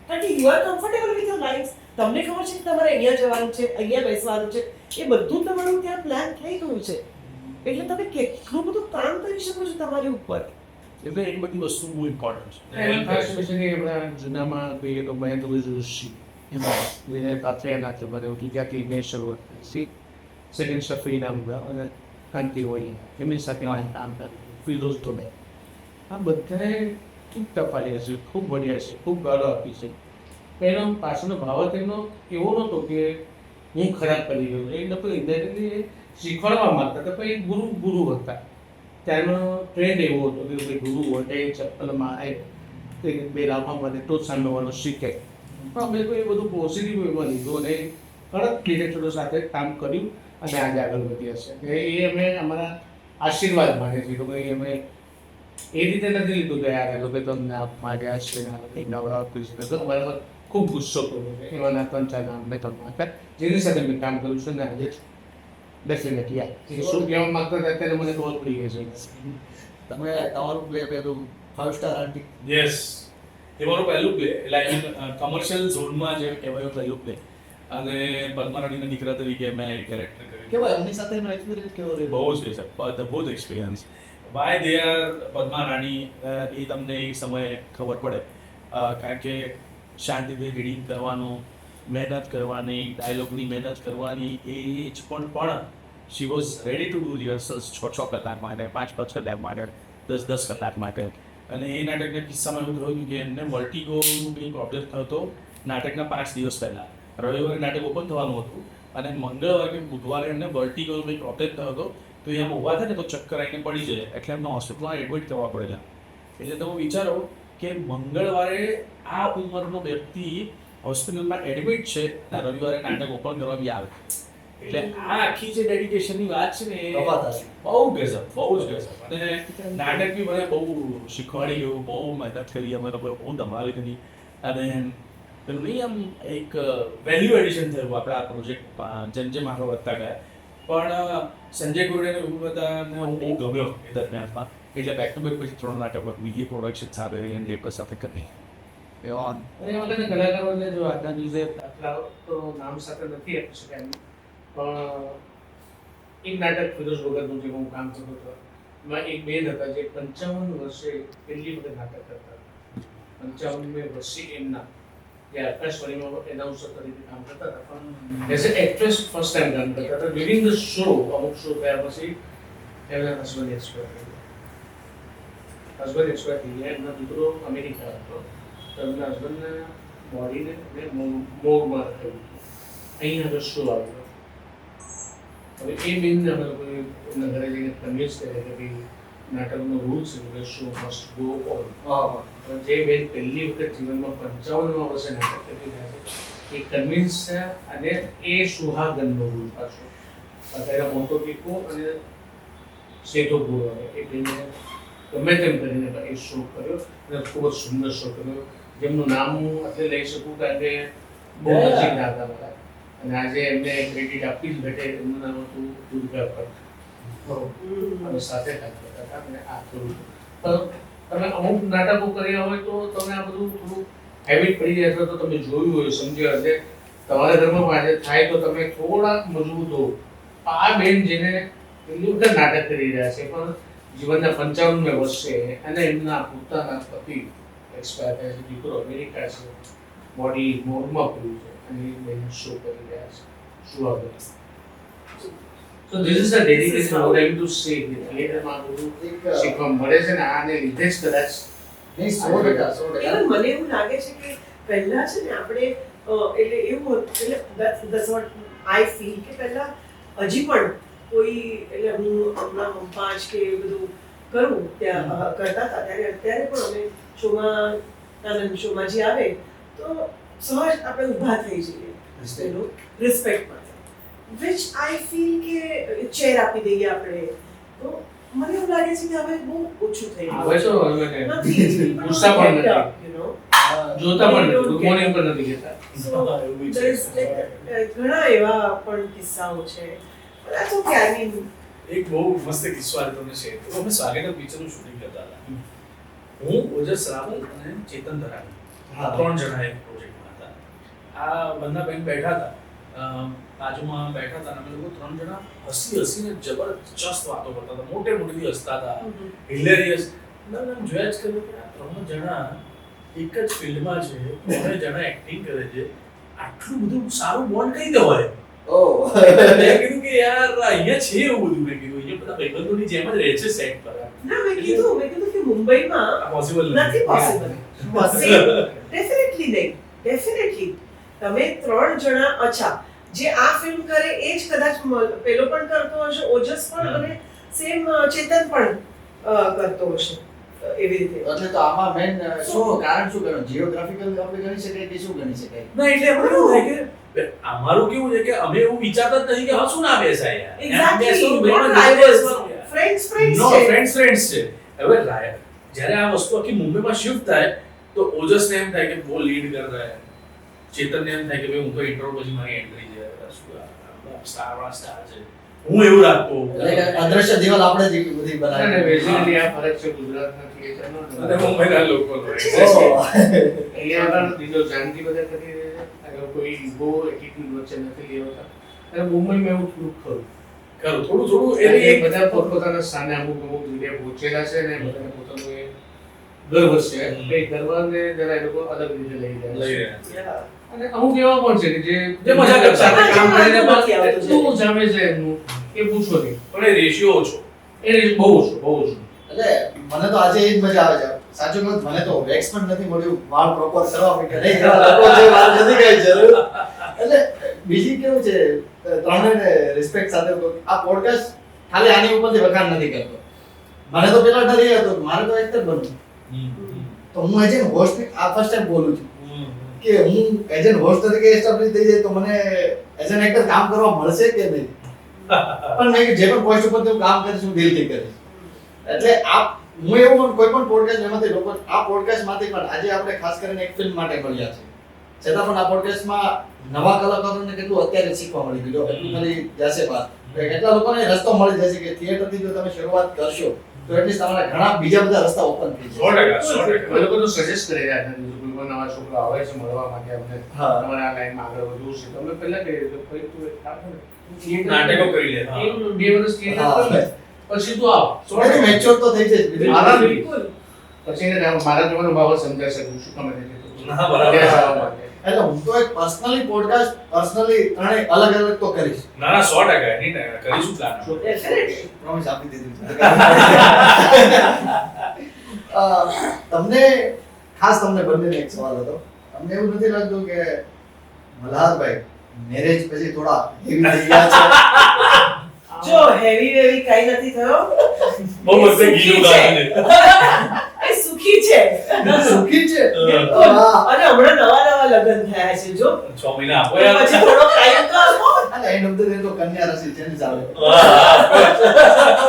કારણ કે you are comfortable with your lines. તમને ખબર છે કે તમારે અહીંયા જવાનું છે, અહીંયા બેસવાનું છે, એ બધું તમારું ત્યાં પ્લાન થઈ ગયું છે. એટલે તમે કેટલું બધું કામ કરી શકો છો તમારી ઉપર. એટલે એ બધી વસ્તુ બહુ ઇમ્પોર્ટન્ટ છે. And especially આપણા જૂનામાં કહીએ તો મેં તો ઋષિ એમાં પાત્ર નાખે બધું Gujarati nature C second safari નામ અને કાંતિ હોય એમની સાથે કામ કરે ફિરોઝ તો મેં આ બધાએ ખૂબ તફાલી હશે, ખૂબ બઢિયા છે, ખૂબ ગાળો આપી છે. એનો પાછળનો ભાવ એમનો એવો નહોતો કે હું ખરાબ કરી ગયો. એ લોકો ઇન્ડિરેક્ટલી શીખવાડવા માંગતા હતા પણ એ ગુરુ હતા. ત્યારનો ટ્રેન્ડ એવો હતો કે ભાઈ ગુરુ હોય એ ચપ્પલમાં બે લાફા મળે તો જ સામેવાળો શીખે. પણ અમે તો એ બધું પોઝિટિવ એમાં લીધું અને કડક ડિરેક્ટરો સાથે કામ કર્યું અને આજે આગળ વધ્યા છે કે એ અમે અમારા આશીર્વાદ માને છે કે ભાઈ અમે એ રીતે નથી લીધું કે યાર એ લોકો તમને આપ માગ્યા છે બરાબર ખૂબ ગુસ્સો કર્યો છે એવાના 3-4 નામ મેં તમને આપ્યા જેની સાથે મેં કામ કર્યું છે ને આજે ડેફિનેટલી યાર એ શું કહેવા માંગતો હતા અત્યારે મને ખબર પડી ગઈ છે તમે તમારું પ્લે પેલું 5 સ્ટાર આર્ટિક યસ એ મારું પહેલું પ્લે લાઈક કમર્શિયલ ઝોનમાં જે કહેવાય પહેલું પ્લે અને પદ્મારાણીના દીકરા તરીકે મેં કેરેક્ટર કર્યું કેવાય એમની સાથે એનો એક્સપિરિયન્સ કેવો રહ્યો બહુ જ છે બહુ જ એક્સપિરિયન્સ વાય દે આર પદ્મારાણી એ તમને એ સમયે ખબર પડે કારણ કે શાંતિથી રીડિંગ કરવાનું મહેનત કરવાની ડાયલોગની મહેનત કરવાની એ જ પણ she was ready to do rehearsals 6 કલાક માટે 5 કલાક માટે 10 કલાક માટે અને એ નાટકના કિસ્સામાં એવું થયું કે એમને વર્ટિગોનું કંઈ પ્રોબ્લેમ થયો હતો નાટકના 5 દિવસ પહેલાં રવિવારે નાટક ઓપન થવાનું હતું અને મંગળવારે કે બુધવારે એમને વર્ટિગોનો કંઈ પ્રોબ્લેમ થયો હતો તો એ ઊભા થાય ને તો ચક્કર આવીને પડી જાય એટલે એમને હોસ્પિટલમાં એડમિટ કરવા પડેલા એટલે તમે વિચારો કે મંગળવારે આ ઉંમરનો વ્યક્તિ હોસ્પિટલમાં એડમિટ છે અને રવિવારે નાટક ઓપન કરવા બી આવે એટલે આ આખી જે ડેડિકેશનની વાત છે ને એ બહુ ગજબ અને નાટક બી મને બહુ શીખવાડી ગયું બહુ મહેનત કરી અમે લોકો બહુ ધમાલ કરી અને પેલું નહીં આમ એક વેલ્યુ એડિશન થયું આપણે આ પ્રોજેક્ટ જેમ જેમ આગળ વધતા ગયા પણ સંજય ગોયડેને એવું બધાને હું બહુ ગમ્યો એ દરમિયાનમાં એટલે બેક ટુ બેક પછી 3 નાટકો બીજી પ્રોડક્શન સાથે એન્ડ પેપર સાથે કરી એવા અને એ વખતે કલાકારોને જો આજના દિવસે દાખલા તો નામ સાથે નથી આપી શકાય એમ. પણ એક નાટક ફિરોઝ ભગતનું જે હું કામ કરતો હતો એમાં એક બેન હતા જે 55 વર્ષે પહેલી વખત નાટક કરતા હતા 55મે વર્ષે એમના જે આકાશવાણીમાં એનાઉન્સર તરીકે કામ કરતા હતા પણ as a actress first time કામ કરતા હતા ડ્યુરિંગ ધ શો અમુક શો થયા પછી એમના હસબન્ડ એક્સપાયર થઈ ગયા એમના દીકરો અમેરિકા હતો તો એમના હસબન્ડના બોડીને મોગમાં થયું અહીં આગળ શો આવ્યો હવે એ બેનને અમે લોકોએ એમના ઘરે જઈને કન્વિન્સ કર્યા કે ભાઈ નાટકનો રૂલ છે કે શો મસ્ટ ગો ઓન જે બેન પહેલી વખત જીવનમાં 55મા વર્ષે નાટક કરી રહ્યા છે એ કન્વિન્સ થયા અને એ સુહાગનનો રૂલ પાછો અત્યારે મોટો ટીકો અને સેતો પૂરો એ બેને ગમે તેમ કરીને એ શો કર્યો અને ખૂબ જ સુંદર શો કર્યો જેમનું નામ હું અત્યારે લઈ શકું કારણ કે બહુ નજીકના હતા મારા અને આજે એમને ક્રેડિટ આપી જ બેઠે એમનું નામ હતું દુર્ગા ભટ્ટ અને સાથે કામ કરતા હતા અને આ થોડું પણ તમે અમુક નાટકો કર્યા હોય તો તમે આ બધું થોડું હેબિટ પડી જાય અથવા તો તમે જોયું હોય સમજ્યા હશે તમારા ઘરમાં આજે થાય તો તમે થોડા મજબૂત હો આ બેન જેને પહેલી વખત નાટક કરી રહ્યા છે પણ જીવનના 55મે વર્ષે અને એમના પોતાના પતિ એક્સપાયર થયા છે દીકરો અમેરિકા છે બોડી મોરમાં પડ્યું છે અને એ બેન શો કરી રહ્યા છે શું આગળ So this is the dedication I would like to say કે થિયેટરમાં બધું શીખવા મળે છે ને આને લીધે જ કદાચ Even મને એવું લાગે છે કે પહેલા છે ને આપણે એટલે એવું એટલે that's what I feel કે પહેલા હજી પણ કોઈ એટલે હું હમણાં પાંચ કે એ બધું કરું ત્યાં કરતા હતા ત્યારે અત્યારે પણ અમે શોમાં જે આવે તો સહજ આપણે ઊભા થઈ જઈએ એનું રિસ્પેક્ટ માટે which I feel કે ચેર આપી દઈએ આપણે તો મને એવું લાગે છે કે હવે બહુ ઓછું થઈ હવે તો નથી ગુસ્સા પણ નથી you know જોતા પણ નથી ગુડ મોર્નિંગ પણ નથી કહેતા ઘણા એવા પણ કિસ્સાઓ છે that's okay I mean એક બહુ મસ્ત કિસ્સો આજે તમને શેર કરું અમે સ્વાગત પિક્ચરનું શૂટિંગ કરતા હતા હું ઓજસ રાવલ અને ચેતન ધરાણી 3 જણા એક પ્રોજેક્ટમાં હતા આ બંને બેન બેઠા હતા બાજુમાં બેઠા હતા અને અમે લોકો 3 જણા હસીને જબરજસ્ત વાતો કરતા હતા મોટી હસતા હતા હિલેરિયસ મેં જોયા જ કર્યું કે આ 3 જણા એક જ ફિલ્ડમાં છે 3 જણા એક્ટિંગ કરે છે આટલું બધું સારું બોન્ડ કઈ દે હોય મેં કીધું કે યાર અહીંયા છે એવું બધું મેં કીધું અહીંયા બધા ભાઈબંધોની જેમ જ રહે છે સેટ પર ના મેં કીધું કે મુંબઈમાં પોસિબલ નથી પોસિબલ ડેફિનેટલી તમે 3 જણા અચ્છા જે આ ફિલ્મ કરે એ જ કદાચ પેલો પણ કરતો હશે ઓજસ પણ અને સેમ ચેતન પણ કરતો હશે એવી રીતે એટલે તો આમાં મેન શું કારણ શું ગણો જીઓગ્રાફિકલ આપણે ગણી શકાય કે શું ગણી શકાય ના એટલે એમાં કેવું થાય કે અમારું કેવું છે કે અમે એવું વિચારતા જ નથી કે હવે શું ના બેસાય યાર એમ બેસવાનું, ભાઈમાં નહીં બેસવાનું યાર. ફ્રેન્ડ્સ No, છે friends છે. હવે જ્યારે આ વસ્તુ આખી મુંબઈમાં શિફ્ટ થાય તો ઓજસને એમ થાય કે બહુ લીડ કર રહા હે, ચેતનને એમ થાય કે ભાઈ હું તો ઇન્ટ્રો પછી મારી એન્ટ્રી છે, શું સ્ટાર છે, હું એવું રાખતો હોઉં. એટલે કે અદ્રશ્ય દિવાલ આપણે જ બધી અને બનાવી basically આ ફરક છે ગુજરાતના થિયેટરનો અને મુંબઈના લોકોનો ઓહ. અહીંયા આગળ બીજો જાનકી બધા કરી રહ્યા છે આગળ કોઈ બહુ એટીટ્યુડ વચ્ચે નથી લેવાતા અને મુંબઈમાં એવું થોડુંક ખરું થોડું એટલે એની એ બધા પોતપોતાના સ્થાને અમુક જગ્યાએ પહોંચેલા છે ને બધાને પોતાનું એ ગર્વ છે એ ગર્વને જરા એ લોકો અલગ રીતે લઈ લઈ રહ્યા છે રહ્યા. અને અમુક એવા પણ છે કે જે મજા કરતા સાથે કામ કરીને નથી આવતું છે. એટલું જામે છે એમનું એ પૂછો નહીં પણ એ રેશિયો ઓછો. એ બહુ ઓછું એટલે મને તો આજે એ જ મજા આવે છે સાચું કહું તો મને તો વેક્સ પણ નથી મળ્યું વાળ પ્રોપર કરવા માટે નહીં કરવા લોકો જે વાળ નથી કઈ જરૂર એટલે બીજી કેવું છે ત્રણેયને રિસ્પેક્ટ સાથે કહું, આ પોડકાસ્ટ ખાલી આની ઉપરથી વખાણ નથી કરતો. મને તો પેલા ડર એ હતો કે મારે તો એક્ટર બનવું, તો હું એઝ એન હોસ્ટ આ ફર્સ્ટ ટાઈમ બોલું છું કે હું એઝ એન હોસ્ટ તરીકે એસ્ટાબ્લિશ થઈ જાય તો મને એઝ એન એક્ટર કામ કરવા મળશે કે નહીં. પણ મેં જે પણ પોસ્ટ ઉપર હું કામ કરીશ હું દિલથી કરીશ. એટલે આ હું એવું પણ કોઈ પણ પોડકાસ્ટ એમાંથી લોકો આ પોડકાસ્ટમાંથી પણ આજે આપણે ખાસ કરીને એક ફિલ્મ માટે મળ્યા છે, છતાં પણ આ પોડકાસ્ટમાં નવા કલાકારોને કેટલું અત્યારે શીખવા મળી ગયું. જો એટલું ખાલી જશે બાદ કેટલા લોકોને રસ્તો મળી જશે કે થિયેટરથી જો તમે શરૂઆત કરશો તો એટલીસ્ટ તમારા ઘણા બીજા બધા રસ્તા ઓપન થઈ જશે. 100%. એ લોકો તો સજેસ્ટ કરી રહ્યા છે કોઈ પણ નવા છોકરા આવે છે મળવા માટે અમને હા. તમારે આ લાઈનમાં આગળ વધવું છે તો અમે પહેલા કહીએ તો ભાઈ તું એક કામ કર ને. નાટકો કરી લે. એક 2 વર્ષ થિયેટર હા. કર લે. પછી તું આવ થોડું મેચ્યોર તો થઈ જશે બીજું મારા શું? બિલકુલ પછી એને મારા જોવાનો ભાવ સમજાય શકું શું કમે છે હા, બરાબર. એટલે હું તો એક પર્સનલી પોડકાસ્ટ પર્સનલી ત્રણેય અલગ અલગ તો કરીશ. ના ના 100% એની time કરીશું plan. પ્રોમિસ આપી દીધું છે. તમને ખાસ તમને બંનેને એક સવાલ હતો. તમને એવું નથી લાગતું કે મલ્હારભાઈ મેરેજ પછી થોડા હેવી થઈ ગયા છે? જો હેવી વેવી કઈ નથી થયો બહુ મસ્ત ગીનું ગાયું છે. એ સુખી છે સુખી છે? બિલકુલ. વાહ. અને હમણાં નવા લગ્ન થયા છે જો 6 મહિના આપો પછી યાર. થોડો ટાઈમ તો આપો અને એન્ડ ઓફ ધ ડે તો કન્યા રાશિ છે ને ચાલે.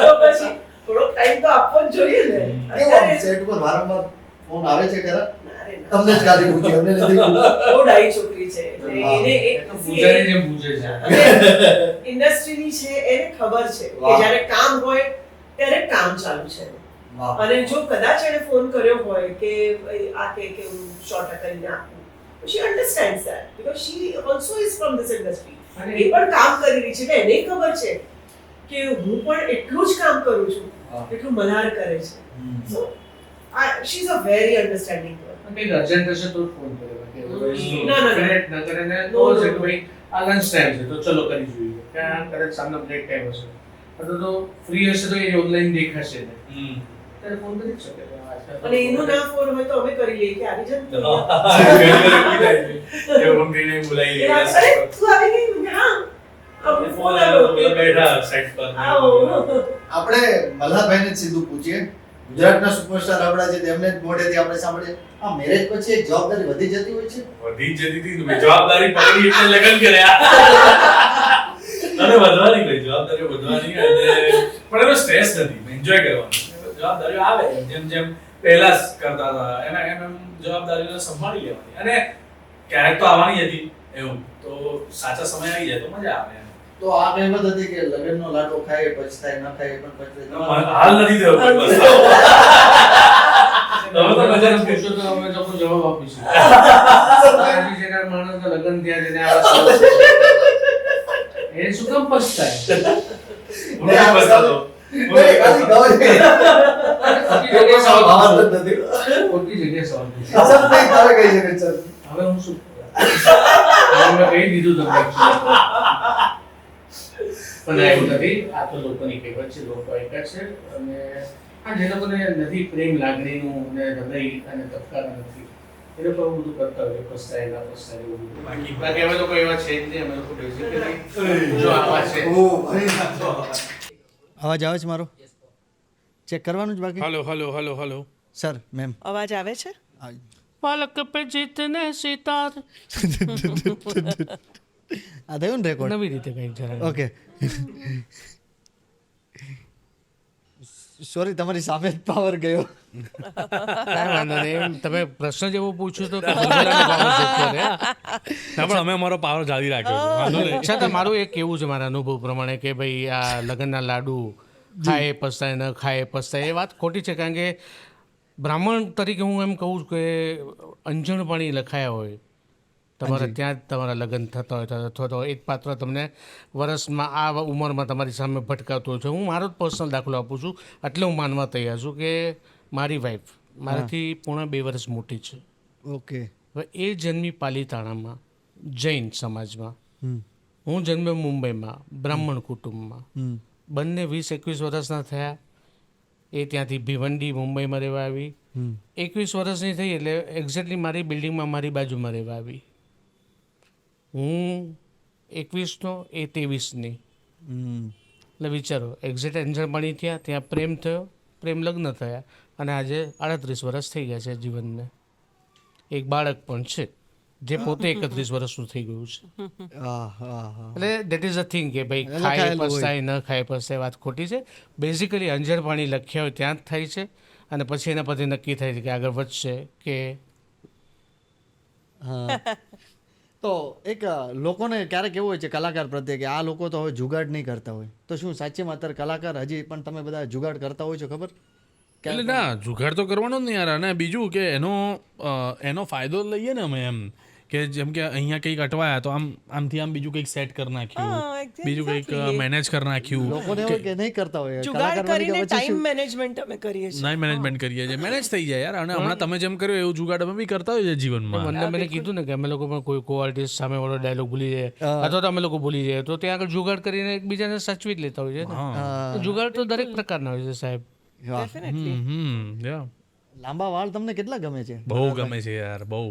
તો પછી થોડો ટાઈમ તો આપવો જ જોઈએ ને કેવું આમ સેટ પર વારંવાર ફોન આવે છે ખરા? ના રે ના. તમને જ ખાલી પૂછ્યું અમને નથી પૂછ્યું. બહુ ડાઈ છોકરી છે એટલે હા. એને એક પૂજારી જેમ પૂછે છે ઇન્ડસ્ટ્રીની છે એને ખબર છે કે વાહ. જ્યારે કામ હોય ત્યારે કામ ચાલુ છે વાહ. અને જો કદાચ એને ફોન કર્યો હોય કે ભાઈ આ કે હું શોર્ટ કરીને આપું she understands that because she also is from this industry અને એ પણ કામ કરી રહી છે એટલે એને ખબર છે કે હું પણ એટલું જ કામ કરું છું હા. એટલું મલ્હાર કરે છે હમ. so she is a very understanding girl કંઈક અર્જન્ટ હશે તો ફોન કરે ના, ના, ના. ફિનિટ ન કરે ને No, તો no, છે no. કે ભાઈ આ લંચ ટાઈમ છે તો ચલો કરી જોઈએ ત્યાં કદાચ સામનો બ્રેક ટાઈમ હશે અથવા તો ફ્રી હશે તો એ ઓનલાઈન દેખાશે ને ત્યારે ફોન કરી જ શકે અને એનું ના ફોન હોય તો અમે કરી લઈએ કે આવી જા તું. એવું કહીને બોલાવી લે. અરે તું આવી ગઈ મેં હા આપણે ફોન ફોન આવ્યો આવ્યો, બધા બેઠા set પર. આવો આપણે મલ્હારભાઈને જ સીધું પૂછીએ. ગુજરાતના સુપરસ્ટાર આપણા છે તેમને જ મોઢેથી આપણે સાંભળીએ આ મેરેજ પછી એક જવાબદારી વધી જતી હોય છે. વધી જ જતી હતી મેં જવાબદારી પકડી એટલે લગ્ન કર્યા. અને વધવાની ભાઈ જવાબદારીઓ વધવાની અને પણ એનો સ્ટ્રેસ નથી એન્જોય કરવાનો. જવાબદારીઓ આવે જેમ જેમ પહેલા કરતા હતા એના એમ એમ જવાબદારીઓ સંભાળી લેવાની અને ક્યારેક તો આવવાની હતી એવું તો સાચા સમય આવી જાય તો મજા આવે એમ. તો આ કહેવત હતી કે લગ્નનો લાડવો ખાય પછતાય ન ખાય પણ પછતાય. હાલ નથી થયો કોઈ બસ. હવે તો મજા જ પૂછો તો અમે લોકો જવાબ આપીશું આજે જેના માણસના લગ્ન થયા તેને આવા સવાલ એ શું કામ પછતાય હું નથી પસ્તાતો. નહીં, ખાલી ગૌર છે. ખોટી જગ્યાએ સવાલ ભાવાર્થ જ પૂછો. નથી. ખોટી જગ્યાએ સવાલ પૂછો. સર, નહીં, તારે કહી શકે સર. હવે હું શું કરું? હવે મેં કહી દીધું તમને actually. પણ એવું નથી આ તો લોકોની કહેવત છે લોકો એક જ છે અને આ જે લોકોને નથી પ્રેમ લાગણીનું અને હૃદય અને તબકારા નથી એ લોકો આવું બધું કરતા હોય પસ્તાય ના પસ્તાય એવું બધું બાકી અમે લોકો એવા છે જ નહીં અમે લોકો બેઝિકલી જો આવા છે ઓહ, ભાઈ. અવાજ આવે છે મારો? ચેક કરવાનું જ બાકી? Hello hello hello hello sir ma'am અવાજ આવે છે? પાલક પે જીતને સિતાર. આ થયું ને રેકોર્ડ? નવી રીતે કંઈક જરા. ઓકે સોરી, તમારી સામે જ પાવર ગયો. કાંઈ વાંધો નહીં. એમ તમે પ્રશ્ન જેવો પૂછ્યું તો કે ગુજરાતનો power જતો રહે. ના પણ અમે અમારો પાવર જાળવી રાખ્યો છે. વાંધો નહીં. છતાં મારું એક કેવું છે મારા અનુભવ પ્રમાણે કે ભાઈ આ લગ્નના લાડુ ખાય પસ્તાય ન ખાય પસ્તાય એ વાત ખોટી છે. કારણ કે બ્રાહ્મણ તરીકે હું એમ કહું છું કે અંજણ પાણી લખાયા હોય તમારે ત્યાં જ તમારા લગ્ન થતા હોય અથવા તો એક પાત્ર તમને વર્ષમાં આ ઉંમરમાં તમારી સામે ભટકાતું હોય છે. હું મારો જ પર્સનલ દાખલો આપું છું, એટલે હું માનવા તૈયાર છું કે મારી વાઈફ મારાથી પૂર્ણ 2 વર્ષ મોટી છે. ઓકે. હવે એ જન્મી પાલીતાણામાં જૈન સમાજમાં, હું જન્મ્યો મુંબઈમાં બ્રાહ્મણ કુટુંબમાં. બંને 20-21 વર્ષના થયા. એ ત્યાંથી ભિવંડી મુંબઈમાં રહેવા આવી. 21 વર્ષની થઈ એટલે એક્ઝેક્ટલી મારી બિલ્ડિંગમાં મારી બાજુમાં રહેવા આવી. હું 21નો, એ 23ની. એટલે વિચારો, એક્ઝેક્ટ અંજણપાણી થયા, ત્યાં પ્રેમ થયો, પ્રેમ લગ્ન થયા અને આજે 38 વર્ષ થઈ ગયા છે જીવનને. એક બાળક પણ છે જે પોતે 31 વર્ષનું થઈ ગયું છે. એટલે દેટ ઇઝ અ થિંગ કે ભાઈ ખાય પસ્તાય ન ખાય પસ્તાય વાત ખોટી છે. બેઝિકલી અંજર પાણી લખ્યા હોય ત્યાં જ થાય છે અને પછી એના પરથી નક્કી થાય છે કે આગળ વધશે કે. તો એક લોકોને ક્યારેક એવું હોય છે કલાકાર પ્રત્યે કે આ લોકો તો હવે જુગાડ નહીં કરતા હોય, તો શું સાચેમાં અત્યારે કલાકાર હજી પણ તમે બધા જુગાડ કરતા હોય છો? ખબર? એટલે ના, જુગાડ તો કરવાનો જ નહીં યાર. અને બીજું કે એનો ફાયદો લઈએ ને અમે એમ કે જેમ કે અહીંયા કંઈક અટવાયા તો આમથી આમ બીજું કંઈક સેટ કરી નાખ્યું, બીજું કંઈક મેનેજ કરી નાખ્યું. લોકોને એવું કે નહીં કરતા હોય જુગાડ કલાકાર બની કરીને ગયા પછી ટાઈમ શું? મેનેજમેન્ટ અમે કરીએ છીએ. નહીં મેનેજમેન્ટ કરીએ છીએ, મેનેજ થઈ જાય યાર. અને હમણાં તમે જેમ કર્યું એવું જુગાડ અમે બી કરતા હોઈએ છીએ જીવનમાં. મને મેં કીધું ને કે અમે લોકો પણ કોઈ કો આર્ટિસ્ટ સામેવાળો ડાયલોગ ભૂલી જાય અથવા તો અમે લોકો ભૂલી જાય તો ત્યાં આગળ જુગાડ કરીને એકબીજાને સાચવી જ લેતા હોય છે ને. જુગાડ તો દરેક પ્રકારના હોય છે સાહેબ. લાંબા વાળ તમને કેટલા ગમે છે? બહુ ગમે છે યાર, બહુ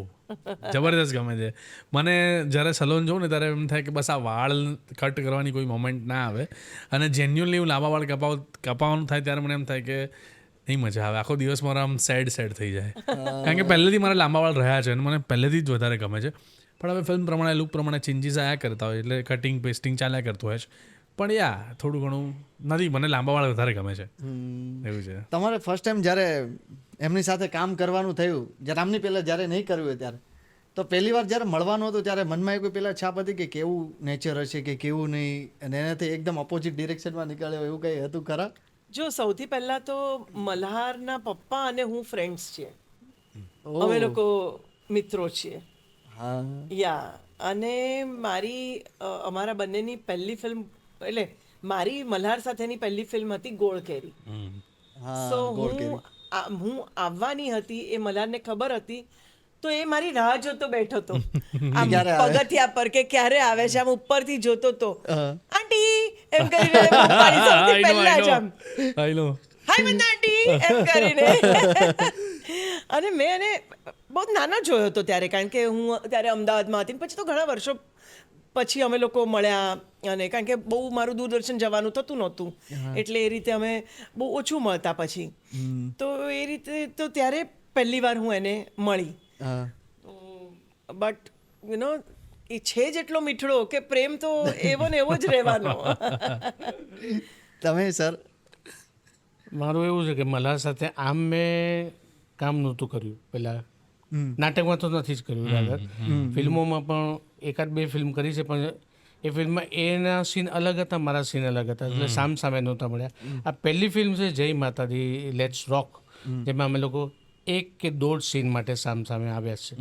જબરદસ્ત ગમે છે મને. જ્યારે સલોન જોઉં ને ત્યારે એમ થાય કે બસ આ વાળ કટ કરવાની કોઈ મોમેન્ટ ના આવે. અને જેન્યુઅલી હું લાંબા વાળ કપાવવાનું થાય ત્યારે મને એમ થાય કે નહીં મજા આવે. આખો દિવસ મારા આમ સેડ થઈ જાય. કારણ કે પહેલેથી મારા લાંબા વાળ રહ્યા છે અને મને પહેલેથી જ વધારે ગમે છે. પણ હવે ફિલ્મ પ્રમાણે લુક પ્રમાણે ચેન્જીસ આવ્યા કરતા હોય એટલે કટિંગ પેસ્ટિંગ ચાલ્યા કરતું હોય છે. પણ થોડું ઘણું નથી, મને લાંબા વાળ વધારે ગમે છે એવું છે. તમારે ફર્સ્ટ ટાઈમ જ્યારે એમની સાથે કામ કરવાનું થયું, જ્યારે આમની પહેલાં જ્યારે નહીં કર્યું હોય ત્યારે, તો પહેલી વાર જ્યારે મળવાનું હતું ત્યારે મનમાં કોઈ પહેલાં છાપ હતી કે કેવું નેચર હશે કે કેવું નહીં, અને એનાથી એકદમ ઓપોઝિટ ડિરેક્શનમાં નીકળ્યો એવું કંઈ હતું ખરા? જો સૌથી પહેલા તો મલ્હારના પપ્પા અને હું ફ્રેન્ડ્સ છીએ, અમે લોકો મિત્રો છીએ. અને અમારા બંનેની પહેલી ફિલ્મ એટલે મારી મલ્હાર સાથેની પહેલી ફિલ્મ હતી ગોળ કેરી. સો હું આવવાની હતી, એ મલ્હારને ખબર હતી, તો એ મારી રાહ જોતો બેઠો હતો આમ પગથિયા પર કે ક્યારે આવે છે. આમ ઉપરથી જોતો તો આંટી એમ કરીને સૌથી પહેલા જ આમ હાય બંધા આંટી એમ કરીને. અને મેં એને બહુ નાનો જોયો હતો ત્યારે, કારણ કે હું ત્યારે અમદાવાદમાં હતી. પછી તો ઘણા વર્ષો પછી અમે લોકો મળ્યા, અને કારણ કે બહુ મારું દૂરદર્શન જવાનું થતું નહોતું એટલે એ રીતે અમે બહુ ઓછું મળતા પછી. તો એ રીતે તો ત્યારે પહેલી વાર હું એને મળી. બટ એ છે જ એટલો મીઠડો કે પ્રેમ તો એવો ને એવો જ રહેવાનો. તમે સર? મારું એવું છે કે મલ્હાર સાથે આમ મેં કામ નહોતું કર્યું પહેલાં. નાટકમાં તો નથી જ કર્યું આગળ. ફિલ્મોમાં પણ 1-2 ફિલ્મ કરી છે, પણ એ ફિલ્મમાં એના સીન અલગ હતા, મારા સીન અલગ હતા, એટલે સામે નહોતા મળ્યા. આ પહેલી ફિલ્મ છે જય માતાજી લેટ્સ રોક, જેમાં અમે લોકો 1 કે 1.5 સીન માટે સામે આવ્યા છે.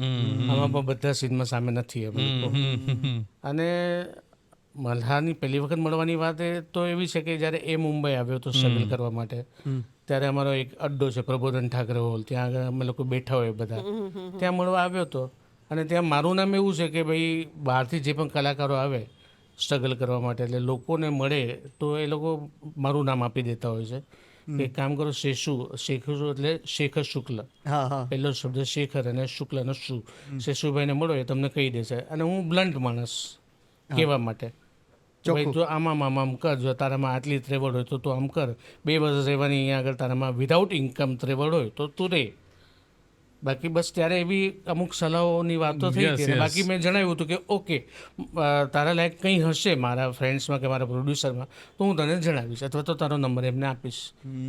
આમાં પણ બધા સીનમાં સામે નથી અમે લોકો. અને મલ્હારની પહેલી વખત મળવાની વાત એ તો એવી છે કે જ્યારે એ મુંબઈ આવ્યો હતો સ્ટ્રગલ કરવા માટે, ત્યારે અમારો એક અડ્ડો છે પ્રબોધન ઠાકરે હોલ, ત્યાં આગળ અમે લોકો બેઠા હોય બધા, ત્યાં મળવા આવ્યો હતો. અને ત્યાં મારું નામ એવું છે કે ભાઈ બહારથી જે પણ કલાકારો આવે સ્ટ્રગલ કરવા માટે એટલે લોકોને મળે તો એ લોકો મારું નામ આપી દેતા હોય છે કે કામ કરો શેખુ એટલે શેખર શુક્લ. પહેલો શબ્દ શેખર અને શુક્લનો શેષુભાઈને મળો એ તમને કહી દેશે. અને હું બ્લન્ટ માણસ કહેવા માટે, ભાઈ તું આમ કર, જો તારામાં આટલી ત્રેવડ હોય તો તું આમ કર, 2 વર્ષ રહેવાની અહીંયા આગળ તારામાં વિધાઉટ ઇન્કમ ત્રેવડ હોય તો તું રહે. બાકી બસ ત્યારે એવી અમુક સલાહોની વાતો થઈ હતી. અને બાકી મેં જણાવ્યું હતું કે ઓકે તારા લાયક કંઈ હશે મારા ફ્રેન્ડ્સમાં કે મારા પ્રોડ્યુસરમાં તો હું તને જણાવીશ, અથવા તો તારો નંબર એમને આપીશ.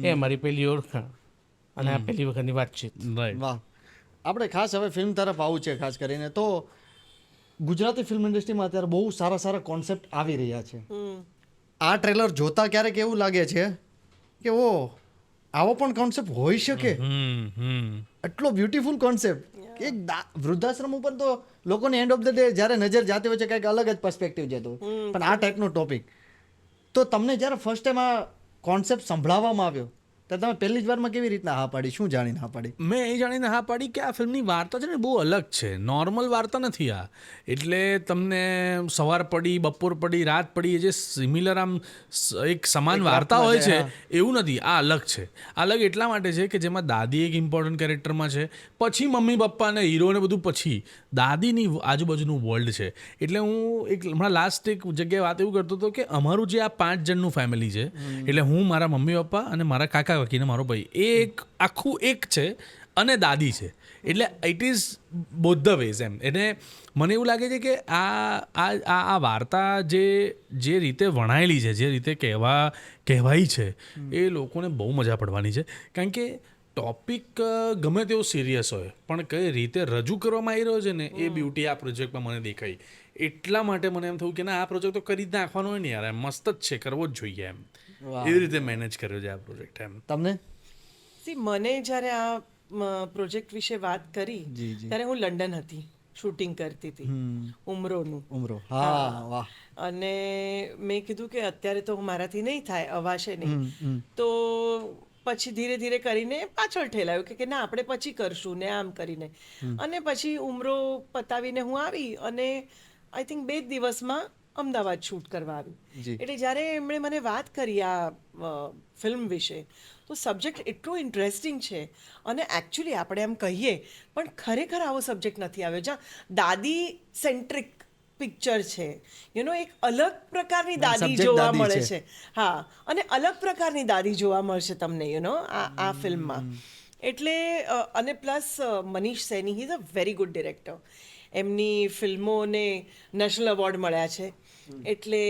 એ અમારી પહેલી ઓળખાણ અને આ પહેલી વખતની વાતચીત. વાહ. આપણે ખાસ હવે ફિલ્મ તરફ આવું છે. ખાસ કરીને તો ગુજરાતી ફિલ્મ ઇન્ડસ્ટ્રીમાં અત્યારે બહુ સારા સારા કોન્સેપ્ટ આવી રહ્યા છે. આ ટ્રેલર જોતા ક્યારેક એવું લાગે છે કે ઓ આવો પણ કોન્સેપ્ટ હોઈ શકે. એટલો બ્યુટીફુલ કોન્સેપ્ટ એક વૃદ્ધાશ્રમ ઉપર તો લોકોની એન્ડ ઓફ ધ ડે જ્યારે નજર જાતી હોય છે કંઈક અલગ જ પર્સપેક્ટિવ જતો, પણ આ ટાઈપનો ટોપિક તો તમને જ્યારે ફર્સ્ટ ટાઈમ આ કોન્સેપ્ટ સંભળાવવામાં આવ્યો તો તમે પહેલી જ વારમાં કેવી રીતના હા પાડી, શું જાણીને હા પાડી? મેં એ જાણીને હા પાડી કે આ ફિલ્મની વાર્તા છે ને બહુ અલગ છે, નોર્મલ વાર્તા નથી આ. એટલે તમને સવાર પડી, બપોર પડી, રાત પડી, એ જે સિમિલર આમ એક સમાન વાર્તા હોય છે એવું નથી. આ અલગ છે. અલગ એટલા માટે છે કે જેમાં દાદી એક ઇમ્પોર્ટન્ટ કેરેક્ટરમાં છે, પછી મમ્મી પપ્પા અને હીરો ને બધું, પછી દાદીની આજુબાજુનું વર્લ્ડ છે. એટલે હું એક હમણાં લાસ્ટ એક જગ્યાએ વાત એવું કરતો હતો કે અમારું જે આ 5 જણનું ફેમિલી છે, એટલે હું, મારા મમ્મી પપ્પા અને મારા કાકા કાકીને મારો ભાઈ, એ એક આખું એક છે અને દાદી છે. એટલે it is both the ways એમ. એટલે મને એવું લાગે છે કે આ વાર્તા જે રીતે વણાયેલી છે, જે રીતે કહેવાય છે, એ લોકોને બહુ મજા પડવાની છે. કારણ કે ટોપિક ગમે તેવો સિરિયસ હોય પણ કઈ રીતે રજૂ કરવામાં આવી રહ્યો છે ને, એ બ્યુટી આ પ્રોજેક્ટમાં મને દેખાઈ. એટલા માટે મને એમ થયું કે ના, આ પ્રોજેક્ટ તો કરી જ નાખવાનો હોય ને યાર, એમ મસ્ત જ છે, કરવો જ જોઈએ એમ. એવી રીતે મેનેજ કર્યો છે આ પ્રોજેક્ટ એમ. તમને મને જ્યારે આ પ્રોજેક્ટ વિશે વાત કરી ત્યારે હું લંડન હતી, શૂટિંગ કરતી હતી ઉમરો. હા, વાહ. અને મેં કીધું કે અત્યારે તો મારાથી નહીં થાય, અવાશે નહીં. તો પછી ધીરે ધીરે કરીને પાછળ ઠેલાયું કે ના આપણે પછી કરશું ને આમ કરીને. અને પછી ઉમરો પતાવીને હું આવી અને આઈ થિંક 2 દિવસમાં અમદાવાદ શૂટ કરવા આવી. એટલે જ્યારે એમણે મને વાત કરી આ ફિલ્મ વિશે તો સબ્જેક્ટ એટલો ઇન્ટરેસ્ટિંગ છે. અને એકચ્યુઅલી આપણે એમ કહીએ પણ ખરેખર આવો સબ્જેક્ટ નથી આવ્યો જ્યાં દાદી સેન્ટ્રિક પિક્ચર છે. એક અલગ પ્રકારની દાદી જોવા મળે છે. હા, અને અલગ પ્રકારની દાદી જોવા મળશે તમને આ ફિલ્મમાં. એટલે અને plus Manish Saini he is a very good director. એમની ફિલ્મોને નેશનલ એવોર્ડ મળ્યા છે. એટલે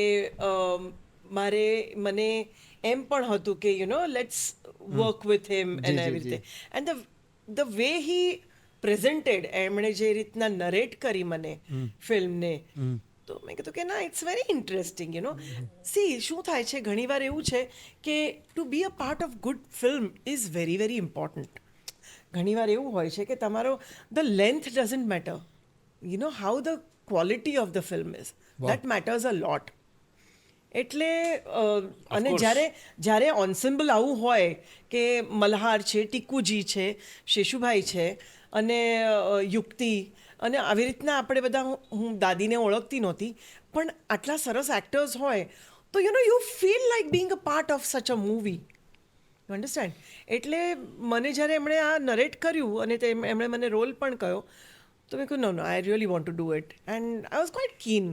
મને એમ પણ હતું કે let's work with him and everything. And the way he presented, એમણે જે રીતના નરેટ કરી મને ફિલ્મને, તો મેં કીધું કે ના, ઇટ્સ વેરી ઇન્ટરેસ્ટિંગ. શું થાય છે ઘણીવાર એવું છે કે to be a part of good film is very very important. ઘણીવાર એવું હોય છે કે તમારો the length doesn't matter, how the quality of the film is, that matters a lot. એટલે અને જ્યારે ઓન્સેમ્બલ આવું હોય કે મલ્હાર છે, ટીકુજી છે, શેષુભાઈ છે અને યુક્તિ, અને આવી રીતના આપણે બધા, હું દાદીને ઓળખતી નહોતી પણ આટલા સરસ એક્ટર્સ હોય તો you feel like being a part of સચ અ મૂવી. You understand? એટલે મને જ્યારે એમણે આ નરેટ કર્યું અને એમણે મને રોલ પણ કહ્યો તો મેં કહ્યું no, I really want to do it and I was quite keen.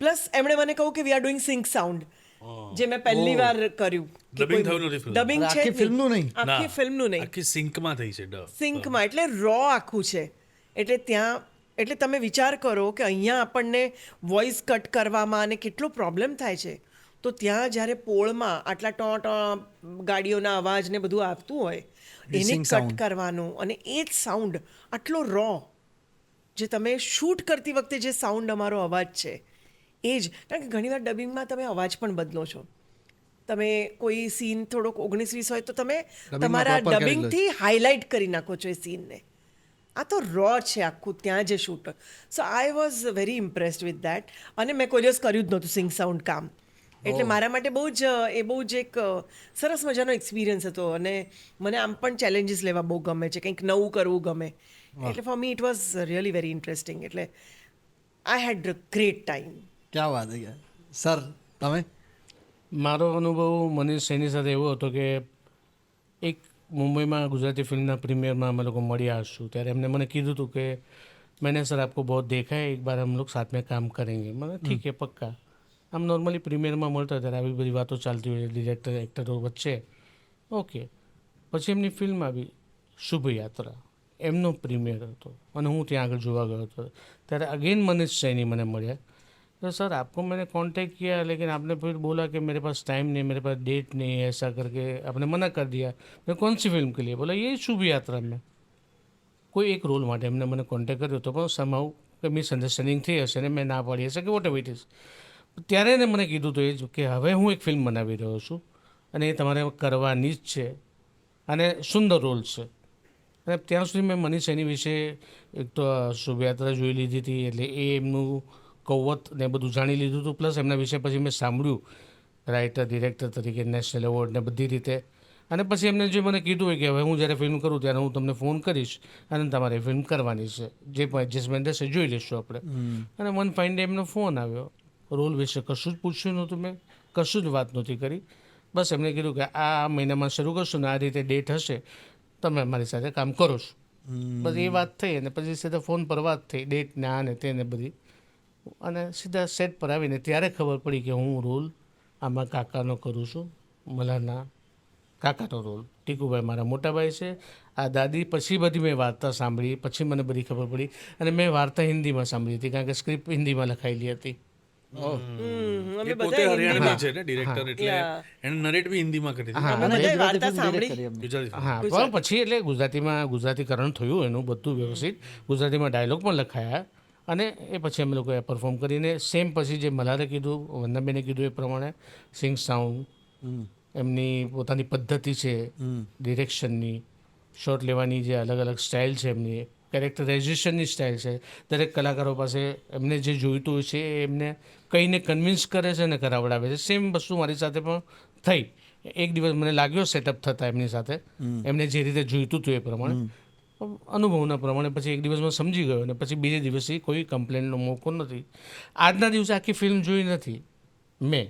Plus એમણે મને કહ્યું કે we are doing sync sound, જે મેં પહેલી વાર કર્યું. ડબિંગ થયું નથી ફિલ્મ. ડબિંગ છે આખી ફિલ્મનું નહીં, આખી ફિલ્મનું નહીં, આખી સિંકમાં થઈ છે. સિંકમાં, એટલે રો આખું છે. એટલે તમે વિચાર કરો કે અહીંયા આપણને વોઇસ કટ કરવામાં અને કેટલો પ્રોબ્લેમ થાય છે, તો ત્યાં જ્યારે પોળમાં આટલા ટો ગાડીઓના અવાજ ને બધું આવતું હોય, એને કટ કરવાનું, અને એ જ સાઉન્ડ આટલો રો, જે તમે શૂટ કરતી વખતે જે સાઉન્ડ અમારો અવાજ છે એ જ. કારણ કે ઘણીવાર ડબિંગમાં તમે અવાજ પણ બદલો છો. તમે કોઈ સીન થોડોક 19-20 હોય તો તમે તમારા ડબિંગથી હાઇલાઇટ કરી નાખો છો એ સીનને. આ તો રો છે આખું ત્યાં જે shoot. So I was very impressed with that. અને મેં કોઈ દિવસ કર્યું જ નહોતું સિંગ સાઉન્ડ કામ, એટલે મારા માટે બહુ જ એક સરસ મજાનો એક્સપિરિયન્સ હતો. અને મને આમ પણ ચેલેન્જીસ લેવા બહુ ગમે છે, કંઈક નવું કરવું ગમે. એટલે for me it was really very interesting. એટલે આઈ હેડ અ ગ્રેટ ટાઈમ. ક્યાં વાત છે સર. તમે? મારો અનુભવ મનીષ સૈની સાથે એવો હતો કે એક મુંબઈમાં ગુજરાતી ફિલ્મના પ્રીમિયરમાં અમે લોકો મળ્યા હશું, ત્યારે એમને મને કીધું હતું કે मैंने सर आपको बहुत देखा है, एक बार हम लोग साथ में काम करेंगे. मैंने ठीक है पक्का. આમ નોર્મલી પ્રીમિયરમાં મળતા ત્યારે આવી બધી વાતો ચાલતી હોય ડિરેક્ટર એક્ટરો વચ્ચે. ઓકે, પછી એમની ફિલ્મ આવી શુભયાત્રા, એમનો પ્રીમિયર હતો અને હું ત્યાં આગળ જોવા ગયો હતો. ત્યારે અગેન મનીષ સૈની મને મળ્યા. तो सर आपको मैंने कांटेक्ट किया लेकिन आपने फिर बोला कि मेरे पास टाइम नहीं, मेरे पास डेट नहीं है, ऐसा करके आपने मना कर दिया. मैं कौन सी फिल्म के लिए? बोला ये शुभ यात्रा में કોઈ એક રોલ માટે એમને મને કોન્ટેક્ટ કર્યો હતો, પણ સમહાઉ કે મિસઅન્ડરસ્ટેન્ડિંગ થઈ હશે ને મેં ના પાડી હશે કે વોટ એવર ઇટ ઇઝ. ત્યારે એને મને કીધું હતું એ જ કે હવે હું એક ફિલ્મ બનાવી રહ્યો છું અને એ તમારે કરવાની જ છે અને સુંદર રોલ છે. અને ત્યાં સુધી મેં મનીષ એની વિશે એક તો શુભયાત્રા જોઈ લીધી હતી, એટલે એ એમનું કૌવત ને બધું જાણી લીધું હતું. પ્લસ એમના વિશે પછી મેં સાંભળ્યું રાઇટર ડિરેક્ટર તરીકે નેશનલ એવોર્ડ ને બધી રીતે. અને પછી એમને જે મને કીધું હોય કે હવે હું જ્યારે ફિલ્મ કરું ત્યારે હું તમને ફોન કરીશ અને તમારે ફિલ્મ કરવાની છે, જે પણ એડજસ્ટમેન્ટ હશે જોઈ લઈશું આપણે. અને વન ફાઇન ડે એમનો ફોન આવ્યો. રોલ વિશે કશું જ પૂછ્યું નહોતું, મેં કશું જ વાત નહોતી કરી. બસ એમને કીધું કે આ મહિનામાં શરૂ કરશું ને આ રીતે ડેટ હશે, તમે અમારી સાથે કામ કરો છો. બસ એ વાત થઈ અને પછી સીધા ફોન પર વાત થઈ, ડેટ ને આ ને તેને બધી. અને સીધા સેટ પર આવીને ત્યારે ખબર પડી કે હું રોલ આમાં કાકાનો કરું છું, મલ્હારના કાકાનો રોલ. ટીકુભાઈ મારા મોટાભાઈ છે. આ દાદી પછી બધી મેં વાર્તા સાંભળી, પછી મને બધી ખબર પડી. અને મેં વાર્તા હિન્દીમાં સાંભળી હતી કારણ કે સ્ક્રિપ્ટ હિન્દીમાં લખાયેલી હતી. અમે એ પોતે બધા હરિયાણાના છે ને ડિરેક્ટર, એટલે Yeah. એને નરેટ બી હિન્દીમાં કરી દીધી. અમે બધાએ વાર્તા સાંભળી. ગુજરાતી હા, પણ પછી એટલે ગુજરાતીકરણ થયું એનું બધું વ્યવસ્થિત, ગુજરાતીમાં ડાયલોગ પણ લખાયા અને એ પછી અમે લોકોએ પરફોર્મ કરીને સેમ પછી જે મલ્હારે કીધું, વંદનાબેને કીધું એ પ્રમાણે સિંગ સાઉન્ડ, એમની પોતાની પદ્ધતિ છે ડિરેક્શનની, શોટ લેવાની જે અલગ અલગ સ્ટાઇલ છે એમની, કેરેક્ટરાઇઝેશનની સ્ટાઇલ છે, દરેક કલાકારો પાસે એમને જે જોઈતું હોય છે એ એમને કહીને કન્વિન્સ કરે છે અને કરાવડાવે છે. સેમ વસ્તુ મારી સાથે પણ થઈ. એક દિવસ મને લાગ્યો સેટઅપ થતા એમની સાથે, એમને જે રીતે જોઈતું હતું એ પ્રમાણે, અનુભવના પ્રમાણે. પછી એક દિવસમાં સમજી ગયો અને પછી બીજે દિવસે કોઈ કમ્પ્લેનનો મોકો નથી. આજના દિવસે આખી ફિલ્મ જોઈ નથી મેં,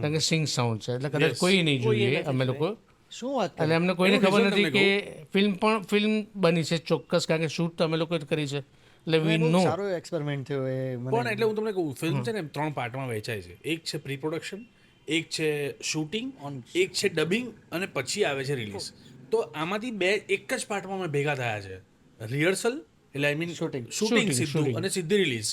કારણ કે સિંગ સાઉન્ડ છે એટલે કદાચ કોઈ નહીં જોઈએ અમે લોકો. શું વાત એટલે અમને કોઈને ખબર નથી કે ફિલ્મ બની છે ચોક્કસ, કારણ કે શૂટ તો અમે લોકોએ જ કરી છે. એટલે વી નો સારો એક્સપેરિમેન્ટ થયો એ મને. પણ એટલે હું તમને કહું, ફિલ્મ છે ને 3 પાર્ટમાં વહેંચાય છે. એક છે પ્રી પ્રોડક્શન, એક છે શૂટિંગ, એક છે ડબિંગ અને પછી આવે છે રિલીઝ. તો આમાંથી બે એક જ પાર્ટમાં અમે ભેગા થયા છે. રિહર્સલ એટલે આઈ મીન શૂટિંગ સીધું અને સીધી રિલીઝ.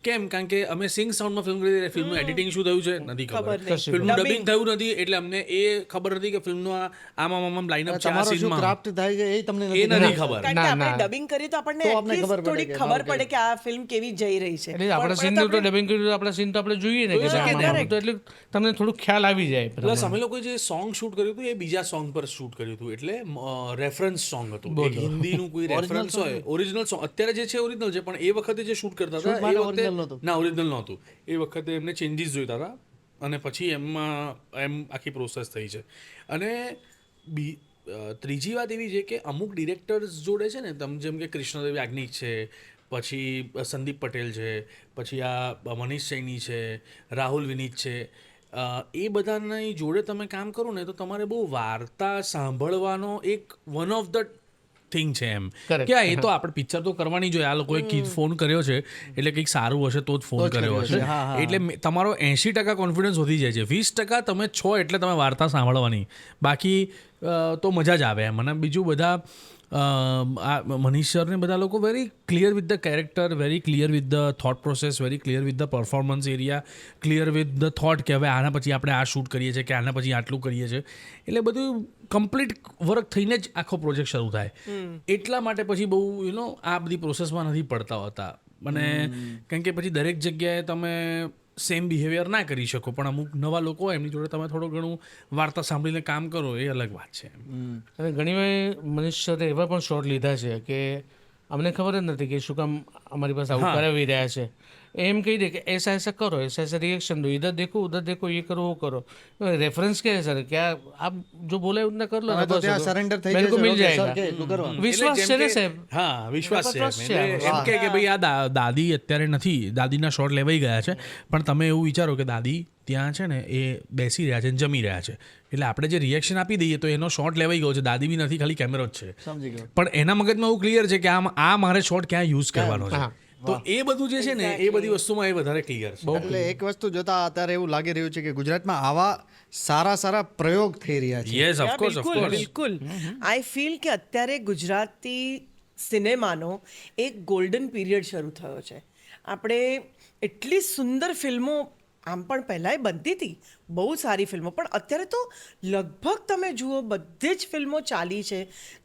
કેમ? કારણ કે અમે સિંગ સાઉન્ડમાં ફિલ્મ કરી ફિલ્મનું એડિટિંગ શું થયું છે નથી ખબર, ફિલ્મનું ડબિંગ થયું નથી, એટલે અમને એ ખબર નથી કે ફિલ્મનું આમ લાઇનઅપ છે, આ તમારો શું સીનમાં ક્રાફ્ટ થાય છે એ તમને એ નથી ખબર. કારણ કે આપણે ડબિંગ કરીએ તો આપણને તો આપણને at least ખબર પડે થોડી કે ખબર હા, પડે કે આ ફિલ્મ કેવી જઈ રહી છે. એટલે આપણા સીનનું તો ડબિંગ કર્યું તો આપણા સીન તો આપણે જોઈએ ને કે આમાં તો એટલે તમને થોડું ખ્યાલ આવી જાય. પ્લસ અમે લોકોએ જે સોંગ શૂટ કર્યું હતું એ બીજા સોંગ પર શૂટ કર્યું હતું, એટલે રેફરન્સ સોંગ હતું. એક હિન્દીનું કોઈ રેફરન્સ હોય, ઓરિજિનલ સોંગ અત્યારે જે છે ઓરિજિનલ છે, પણ એ વખતે જે શૂટ કરતા હતા એ વખતે ના ઓરિજિનલ નહોતું. એ વખતે એમને ચેન્જીસ જોઈતા હતા અને પછી એમાં એમ આખી પ્રોસેસ થઈ છે. અને ત્રીજી વાત એવી છે કે અમુક ડિરેક્ટર્સ જોડે છે ને, તમે જેમ કે કૃષ્ણદેવ યાજ્ઞિક છે, પછી સંદીપ પટેલ છે, પછી આ મનીષ સૈની છે, રાહુલ વિનીત છે, એ બધાની જોડે તમે કામ કરો ને તો તમારે બહુ વાર્તા સાંભળવાનો એક વન ઓફ ધ થિંગ છે એમ કે એ તો આપણે પિક્ચર તો કરવાની જોઈએ. આ લોકોએ ફોન કર્યો છે એટલે કંઈક સારું હશે તો જ ફોન કર્યો હશે. એટલે તમારો 80% કોન્ફિડન્સ વધી જાય છે. 20% તમે છો એટલે તમે વાર્તા સાંભળવાની, બાકી તો મજા જ આવે એમ. અને બીજું બધા મનીષ સર ને બધા લોકો very clear with the character, very clear with the thought process, very clear with the performance area, clear with the thought કે હવે આના પછી આપણે આ શૂટ કરીએ છીએ કે આના પછી આટલું કરીએ છીએ. એટલે બધું કમ્પ્લીટ વર્ક થઈને જ આખો પ્રોજેક્ટ શરૂ થાય. એટલા માટે પછી બહુ આ બધી પ્રોસેસમાં નથી પડતા હોતા. અને કારણ કે પછી દરેક જગ્યાએ તમે સેમ બિહેવિયર ના કરી શકો, પણ અમુક નવા લોકો હોય એમની જોડે તમે થોડું ઘણું વાર્તા સાંભળીને કામ કરો એ અલગ વાત છે. અને ઘણી વાર મનીષ સરે એવા પણ શોટ લીધા છે કે અમને ખબર જ નથી કે શું કામ અમારી પાસે આવું કરાવી રહ્યા છે. એમ કહી દે કે ऐसा ऐसा करो, ऐसा ऐसा रिएक्शन दो, इधर देखो उधर देखो, ये करो वो करो. रेफरेंस क्या है सर? क्या आप जो बोला है उतना कर लो ना, तो बस ત્યાં surrender થઈ मेरे જાય को છે, मिल okay, जाएगा. sir કે એટલું કરવા. વિશ્વાસ છે ને સાહેબ? હા, વિશ્વાસ છે. trust છે એટલે એમ કે ભાઈ આ દાદી અત્યારે નથી, દાદીના શોટ લેવાઈ ગયા છે, પણ તમે એવું વિચારો કે દાદી ત્યાં છે ને એ બેસી રહ્યા છે, જમી રહ્યા છે, એટલે આપણે જે રિએક્શન આપી દઈએ તો એનો શોટ લેવાઈ ગયો છે, દાદી બી નથી, ખાલી કેમેરો જ છે. સમજી ગયો. પણ એના મગજમાં એવું ક્લિયર છે કે આ મારે શોટ ક્યાં યુઝ કરવાનો છે. તો એ બધું જે છે ને એ બધી વસ્તુમાં એ વધારે ક્લિયર છે. એટલે એક વસ્તુ જોતા અત્યારે એવું લાગી રહ્યું છે કે ગુજરાતમાં આવા સારા પ્રયોગ થઈ રહ્યા છે. યસ ઓફ કોર્સ બિલકુલ આઈ ફીલ કે અત્યારે ગુજરાતી સિનેમાનો એક ગોલ્ડન પીરિયડ શરૂ થયો છે. આપણે એટલી સુંદર ફિલ્મો આમ પણ પહેલાંય બનતી હતી, બહુ સારી ફિલ્મો, પણ અત્યારે તો લગભગ તમે જુઓ બધી જ ફિલ્મો ચાલી છે.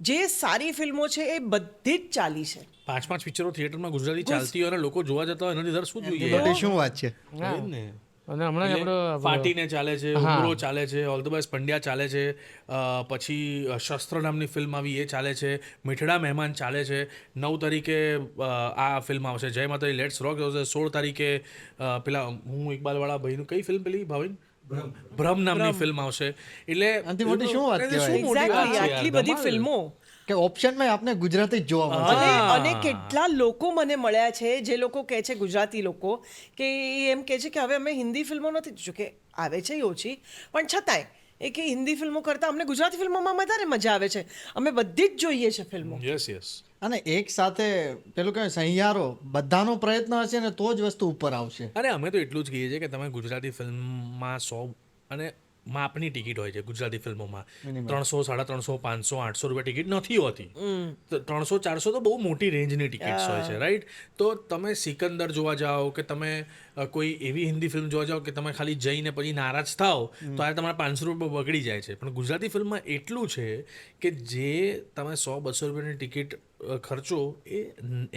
જે સારી ફિલ્મો છે એ બધી જ ચાલી છે. 5 પિક્ચરો થિયેટરમાં ગુજરાતી ચાલતી હોય અને લોકો જોવા જતા હોય એનાથી દર શું જોઈએ બધી શું વાત છે. હા. ને અને હમણાં જ આપણો ફાટીને ચાલે છે, ઉમરો ચાલે છે, ઓલ ધ બેસ્ટ પંડ્યા ચાલે છે, પછી શસ્ત્ર નામની ફિલ્મ આવી એ ચાલે છે, મીઠડા મહેમાન ચાલે છે, 9 તારીખે આ ફિલ્મ આવશે જય માતાજી લેટ્સ રોક આવશે, 16 તારીખે પેલા હું ઇકબાલવાળા ભાઈનું કઈ ફિલ્મ પેલી ભાવિન ભ્રમ નામની ફિલ્મ આવશે. એટલે આનાથી મોટી શું વાત એટલે કહેવાય? શું મોટી વાત એક્ઝેક્ટલી છે આટલી યાર, બધી કમાલ. ફિલ્મો કે ઓપ્શનમાં આપને ગુજરાતી જ જોવા મળશે. અને કેટલા લોકો મને મળ્યા છે જે લોકો કહે છે, ગુજરાતી લોકો, કે એ એમ કહે છે કે હવે અમે હિન્દી ફિલ્મો નથી જો કે આવે છે એ ઓછી, પણ છતાંય એ કે હિન્દી ફિલ્મો કરતાં અમને ગુજરાતી ફિલ્મોમાં વધારે મજા આવે છે, અમે બધી જ જોઈએ છે ફિલ્મો. યસ અને એક સાથે પેલું કહેવાય સહિયારો બધાનો પ્રયત્ન હશે ને તો જ વસ્તુ ઉપર આવશે. અરે અમે તો એટલું જ કહીએ છીએ કે તમે ગુજરાતી ફિલ્મમાં 100 અને માપની ટિકિટ હોય છે ગુજરાતી ફિલ્મોમાં, 300, 350, 500, 800 રૂપિયા ટિકિટ નથી હોતી. 300, 400 તો બહુ મોટી રેન્જની ટિકિટ્સ હોય છે, રાઈટ? તો તમે સિકંદર જોવા જાઓ કે તમે કોઈ એવી હિન્દી ફિલ્મ જોવા જાઓ કે તમે ખાલી જઈને પછી નારાજ થાઓ તો આ તમારા 500 રૂપિયા બગડી જાય છે. પણ ગુજરાતી ફિલ્મમાં એટલું છે કે જે તમે 100-200 રૂપિયાની ટિકિટ ખર્ચો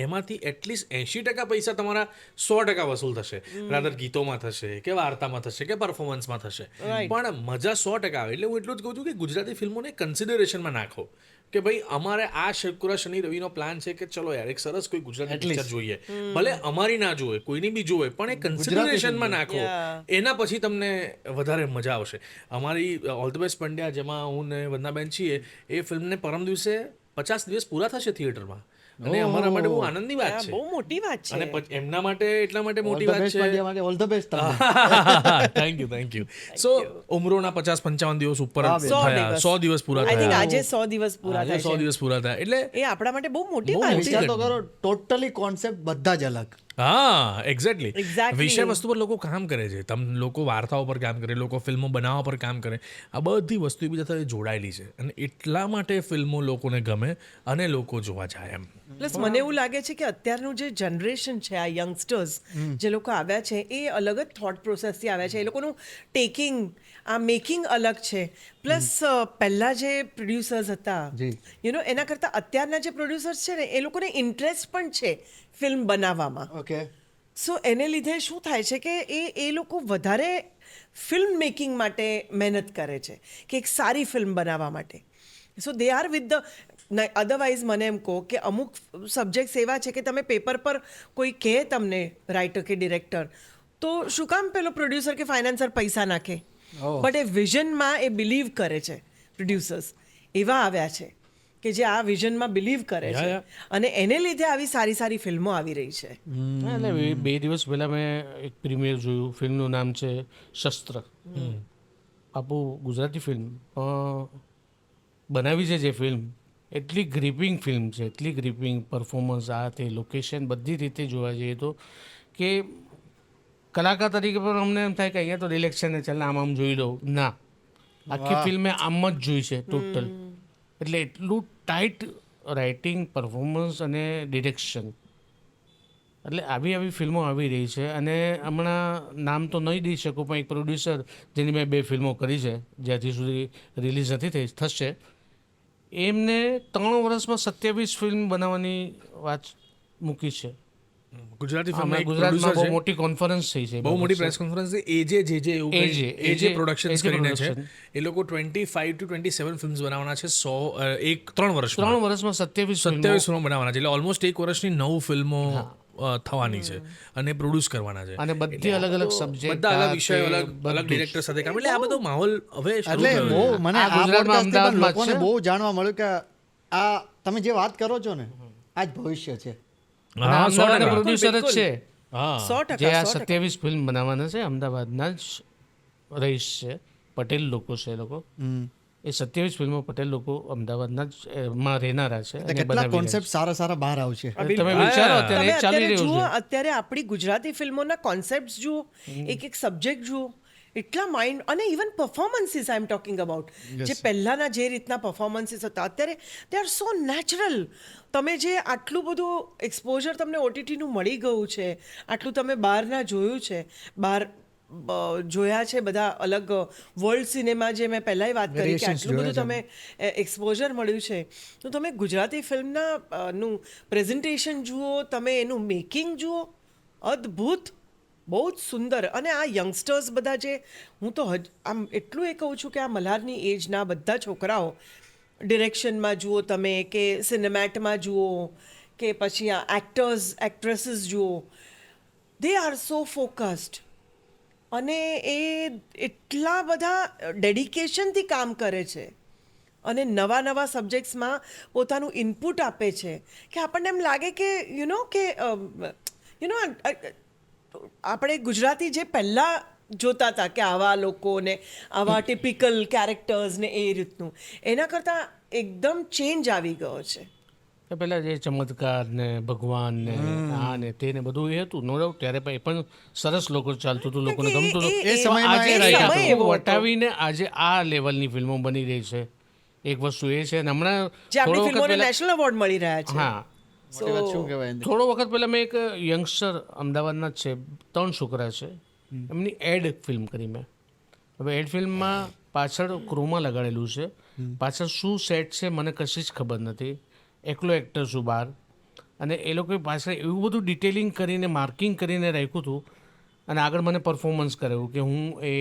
એમાંથી એટલીસ્ટ 80% પૈસા તમારા 100% વસૂલ થશે. રાધર ગીતોમાં થશે કે વાર્તામાં થશે કે પરફોર્મન્સમાં થશે, પણ મજા 100% આવે. એટલે હું એટલું જ કહું છું કે ગુજરાતી ફિલ્મોને કન્સિડરેશનમાં નાખો કે ભાઈ અમારે આ શુક્ર શનિ રવિનો પ્લાન છે કે ચલો યાર એક સરસ કોઈ ગુજરાતી પિક્ચર જોઈએ, ભલે અમારી ના જોવે કોઈની બી જોવે પણ એ કન્સિડરેશનમાં નાખો, એના પછી તમને વધારે મજા આવશે. અમારી ઓલ ધ બેસ્ટ પંડ્યા જેમાં હું ને વંદનાબેન છીએ, એ ફિલ્મને પરમ દિવસે 50 દિવસ પૂરા થશે થિયેટરમાં અને અમારા માટે બહુ આનંદની વાત છે, બહુ મોટી વાત છે. અને એમના માટે એટલા માટે મોટી All the વાત best, છે. પંડ્યા માટે all the best તમને. Thank you. સો ઉમરોના 50-55 દિવસ ઉપર જ 100 થયા, દિવસ. 100 દિવસ પૂરા આઈ થિંક થયા, આજે 100 દિવસ પૂરા આજે થાય 100 છે. દિવસ પૂરા થયા. એટલે એ આપણા માટે બહુ મોટી બહુ વાત મોટી છે. વિચાર તો કરો, ટોટલી કોન્સેપ્ટ બધા જ અલગ. હા એક્ઝેક્ટલી Exactly. વિષય વસ્તુ પર લોકો કામ કરે છે, લોકો વાર્તાઓ પર કામ કરે, લોકો ફિલ્મો બનાવવા પર કામ કરે. આ બધી વસ્તુ એકબીજા સાથે જોડાયેલી છે અને એટલા માટે ફિલ્મો લોકોને ગમે અને લોકો જોવા જાય એમ. પ્લસ મને એવું લાગે છે કે અત્યારનું જે જનરેશન છે, આ યંગસ્ટર્સ જે લોકો આવ્યા છે, એ અલગ જ થોટ પ્રોસેસથી આવ્યા છે. એ લોકોનું ટેકિંગ, આ મેકિંગ અલગ છે. પ્લસ પહેલાં જે પ્રોડ્યુસર્સ હતા, યુ નો, એના કરતાં અત્યારના જે પ્રોડ્યુસર્સ છે ને, એ લોકોને ઇન્ટરેસ્ટ પણ છે ફિલ્મ બનાવવામાં. ઓકે. સો એને લીધે શું થાય છે કે એ લોકો વધારે ફિલ્મ મેકિંગ માટે મહેનત કરે છે કે એક સારી ફિલ્મ બનાવવા માટે. So they are with the otherwise મને એમ કહો કે અમુક સબ્જેક્ટ્સ એવા છે કે તમે પેપર પર કોઈ કહે તમને રાઇટર કે ડિરેક્ટર, તો શું કામ પેલો પ્રોડ્યુસર કે ફાઇનાન્સર પૈસા નાખે, બટ એ વિઝનમાં એ બિલીવ કરે છે. પ્રોડ્યુસર્સ એવા આવ્યા છે કે જે આ વિઝનમાં બિલીવ કરે છે અને એને લીધે આવી સારી સારી ફિલ્મો આવી રહી છે. એટલે 2 દિવસ પહેલાં મેં એક પ્રીમિયર જોયું, ફિલ્મનું નામ છે શસ્ત્ર. આપું ગુજરાતી ફિલ્મ બનાવી છે જે ફિલ્મ, એટલી ગ્રીપિંગ ફિલ્મ છે, એટલી ગ્રીપિંગ પરફોર્મન્સ, આ તે લોકેશન બધી રીતે જોવા જઈએ તો કે કલાકાર તરીકે પણ અમને એમ થાય કે અહીંયા તો રિલેક્શન ને ચાલ આમ જોઈ લઉં, ના, આખી ફિલ્મ મેં આમ જ જોઈ છે ટોટલ. એટલે એટલું ટાઈટ રાઇટિંગ, પરફોર્મન્સ અને ડિરેક્શન. એટલે આવી ફિલ્મો આવી રહી છે. અને હમણાં નામ તો નહીં દઈ શકું, પણ એક પ્રોડ્યુસર જેની મેં 2 ફિલ્મો કરી છે જ્યાંથી સુધી રિલીઝ નથી થશે, એમને 3 વર્ષમાં 27 ફિલ્મ બનાવવાની વાત મૂકી છે. ગુજરાતી હમણાં ફિલ્મ ગુજરાતમાં બહુ મોટી કોન્ફરન્સ થઈ છે, બહુ મોટી પ્રેસ કોન્ફરન્સ છે. એજે પ્રોડક્શન્સ કરીને છે. એ લોકો 25 to 27 ફિલ્મ્સ બનાવવાના છે 3 વર્ષમાં. 3 વર્ષમાં 27 ફિલ્મો બનાવવાના છે. એટલે ઓલમોસ્ટ 1 વર્ષની 9 ફિલ્મો થવાની છે અને પ્રોડ્યુસ કરવાના છે. અને બધી અલગ અલગ સબ્જેક્ટ, બધા અલગ વિષયો, અલગ ડિરેક્ટર સાથે કામ. એટલે આ બધો માહોલ હવે શરૂ એટલે થયો બહુ છે. મને આ ગુજરાતમાં, podcastથી પણ અમદાવાદમાં લોકોને છે. બહુ જાણવા મળ્યું કે આ તમે જે વાત કરો છો ને, આ જ ભવિષ્ય છે. હા, 100%. પ્રોડ્યુસર જ છે હા 100%, જે આ 100%. 27 ફિલ્મ બનાવવાના છે. અમદાવાદના જ રહીશ છે, પટેલ લોકો છે એ લોકો. એ 27 ફિલ્મો પટેલ લોકો અમદાવાદના જ માં રહેનારા છે અને કેટલા બનાવી કોન્સેપ્ટ સારા સારા બહાર આવશે રહ્યા છે. તમે વિચારો અત્યારે તમે એ ચાલી અત્યારે રહ્યું જુઓ છે. અત્યારે આપણી ગુજરાતી ફિલ્મોના કોન્સેપ્ટ જુઓ, એક એક સબ્જેક્ટ જુઓ, એટલા માઇન્ડ અને even performances I am talking about, જે પહેલાંના જે રીતના પરફોર્મન્સીસ હતા અત્યારે દે આર સો નેચરલ. તમે જે આટલું બધું એક્સપોઝર તમને ઓટીટીનું મળી ગયું છે, આટલું તમે બહારના જોયું છે, બહાર જોયા છે બધા અલગ વર્લ્ડ સિનેમા, જે મેં પહેલાંય વાત કરી કે આટલું બધું તમે એક્સપોઝર મળ્યું છે, તો તમે ગુજરાતી ફિલ્મના નું પ્રેઝન્ટેશન જુઓ, તમે એનું મેકિંગ જુઓ, અદ્ભુત, બહુ જ સુંદર. અને આ યંગસ્ટર્સ બધા જે, હું તો આમ એટલું એ કહું છું કે આ મલ્હારની એજના બધા છોકરાઓ ડિરેક્શનમાં જુઓ તમે, કે સિનેમેટમાં જુઓ, કે પછી આ એક્ટર્સ એક્ટ્રેસીસ જુઓ, દે આર સો ફોકસ્ડ અને એ એટલા બધા ડેડિકેશનથી કામ કરે છે અને નવા નવા સબ્જેક્ટ્સમાં પોતાનું ઇનપુટ આપે છે કે આપણને એમ લાગે કે કે આપણે ગુજરાતી જે પહેલાં જોતા હતા કે આવા લોકોને આવા ટિપિકલ કેરેક્ટર્સને એ રીતનું, એના કરતાં એકદમ ચેન્જ આવી ગયો છે. કે પહેલાં જે ચમત્કાર ને ભગવાન ને આ ને તે ને બધું એ હતું નો ડાઉટ, ત્યારે પણ એ પણ સરસ લોકો ચાલતું હતું, લોકોને ગમતું હતું. એ સમયમાં આજે એ રાઈટ સમય હતું. એવો હતો. વટાવીને આજે આ લેવલની ફિલ્મો બની રહી છે, એક વસ્તુ એ છે. અને હમણાં જે આપણી થોડો વખત ફિલ્મોને પહેલા નેશનલ એવોર્ડ મળી રહ્યા છે. હા, શું કહેવાય એને? થોડો વખત પહેલાં મેં એક યંગસ્ટર અમદાવાદના જ છે, 3 છોકરા છે, એમની એડ ફિલ્મ કરી મેં. હવે એડ ફિલ્મમાં પાછળ ક્રોમા લગાડેલું છે, પાછળ શું સેટ છે મને કશી જ ખબર નથી, એકલો એક્ટર છું બહાર, અને એ લોકોએ પાછળ એવું બધું ડિટેલિંગ કરીને માર્કિંગ કરીને રાખ્યું હતું, અને આગળ મને પરફોર્મન્સ કરાવ્યું કે હું એ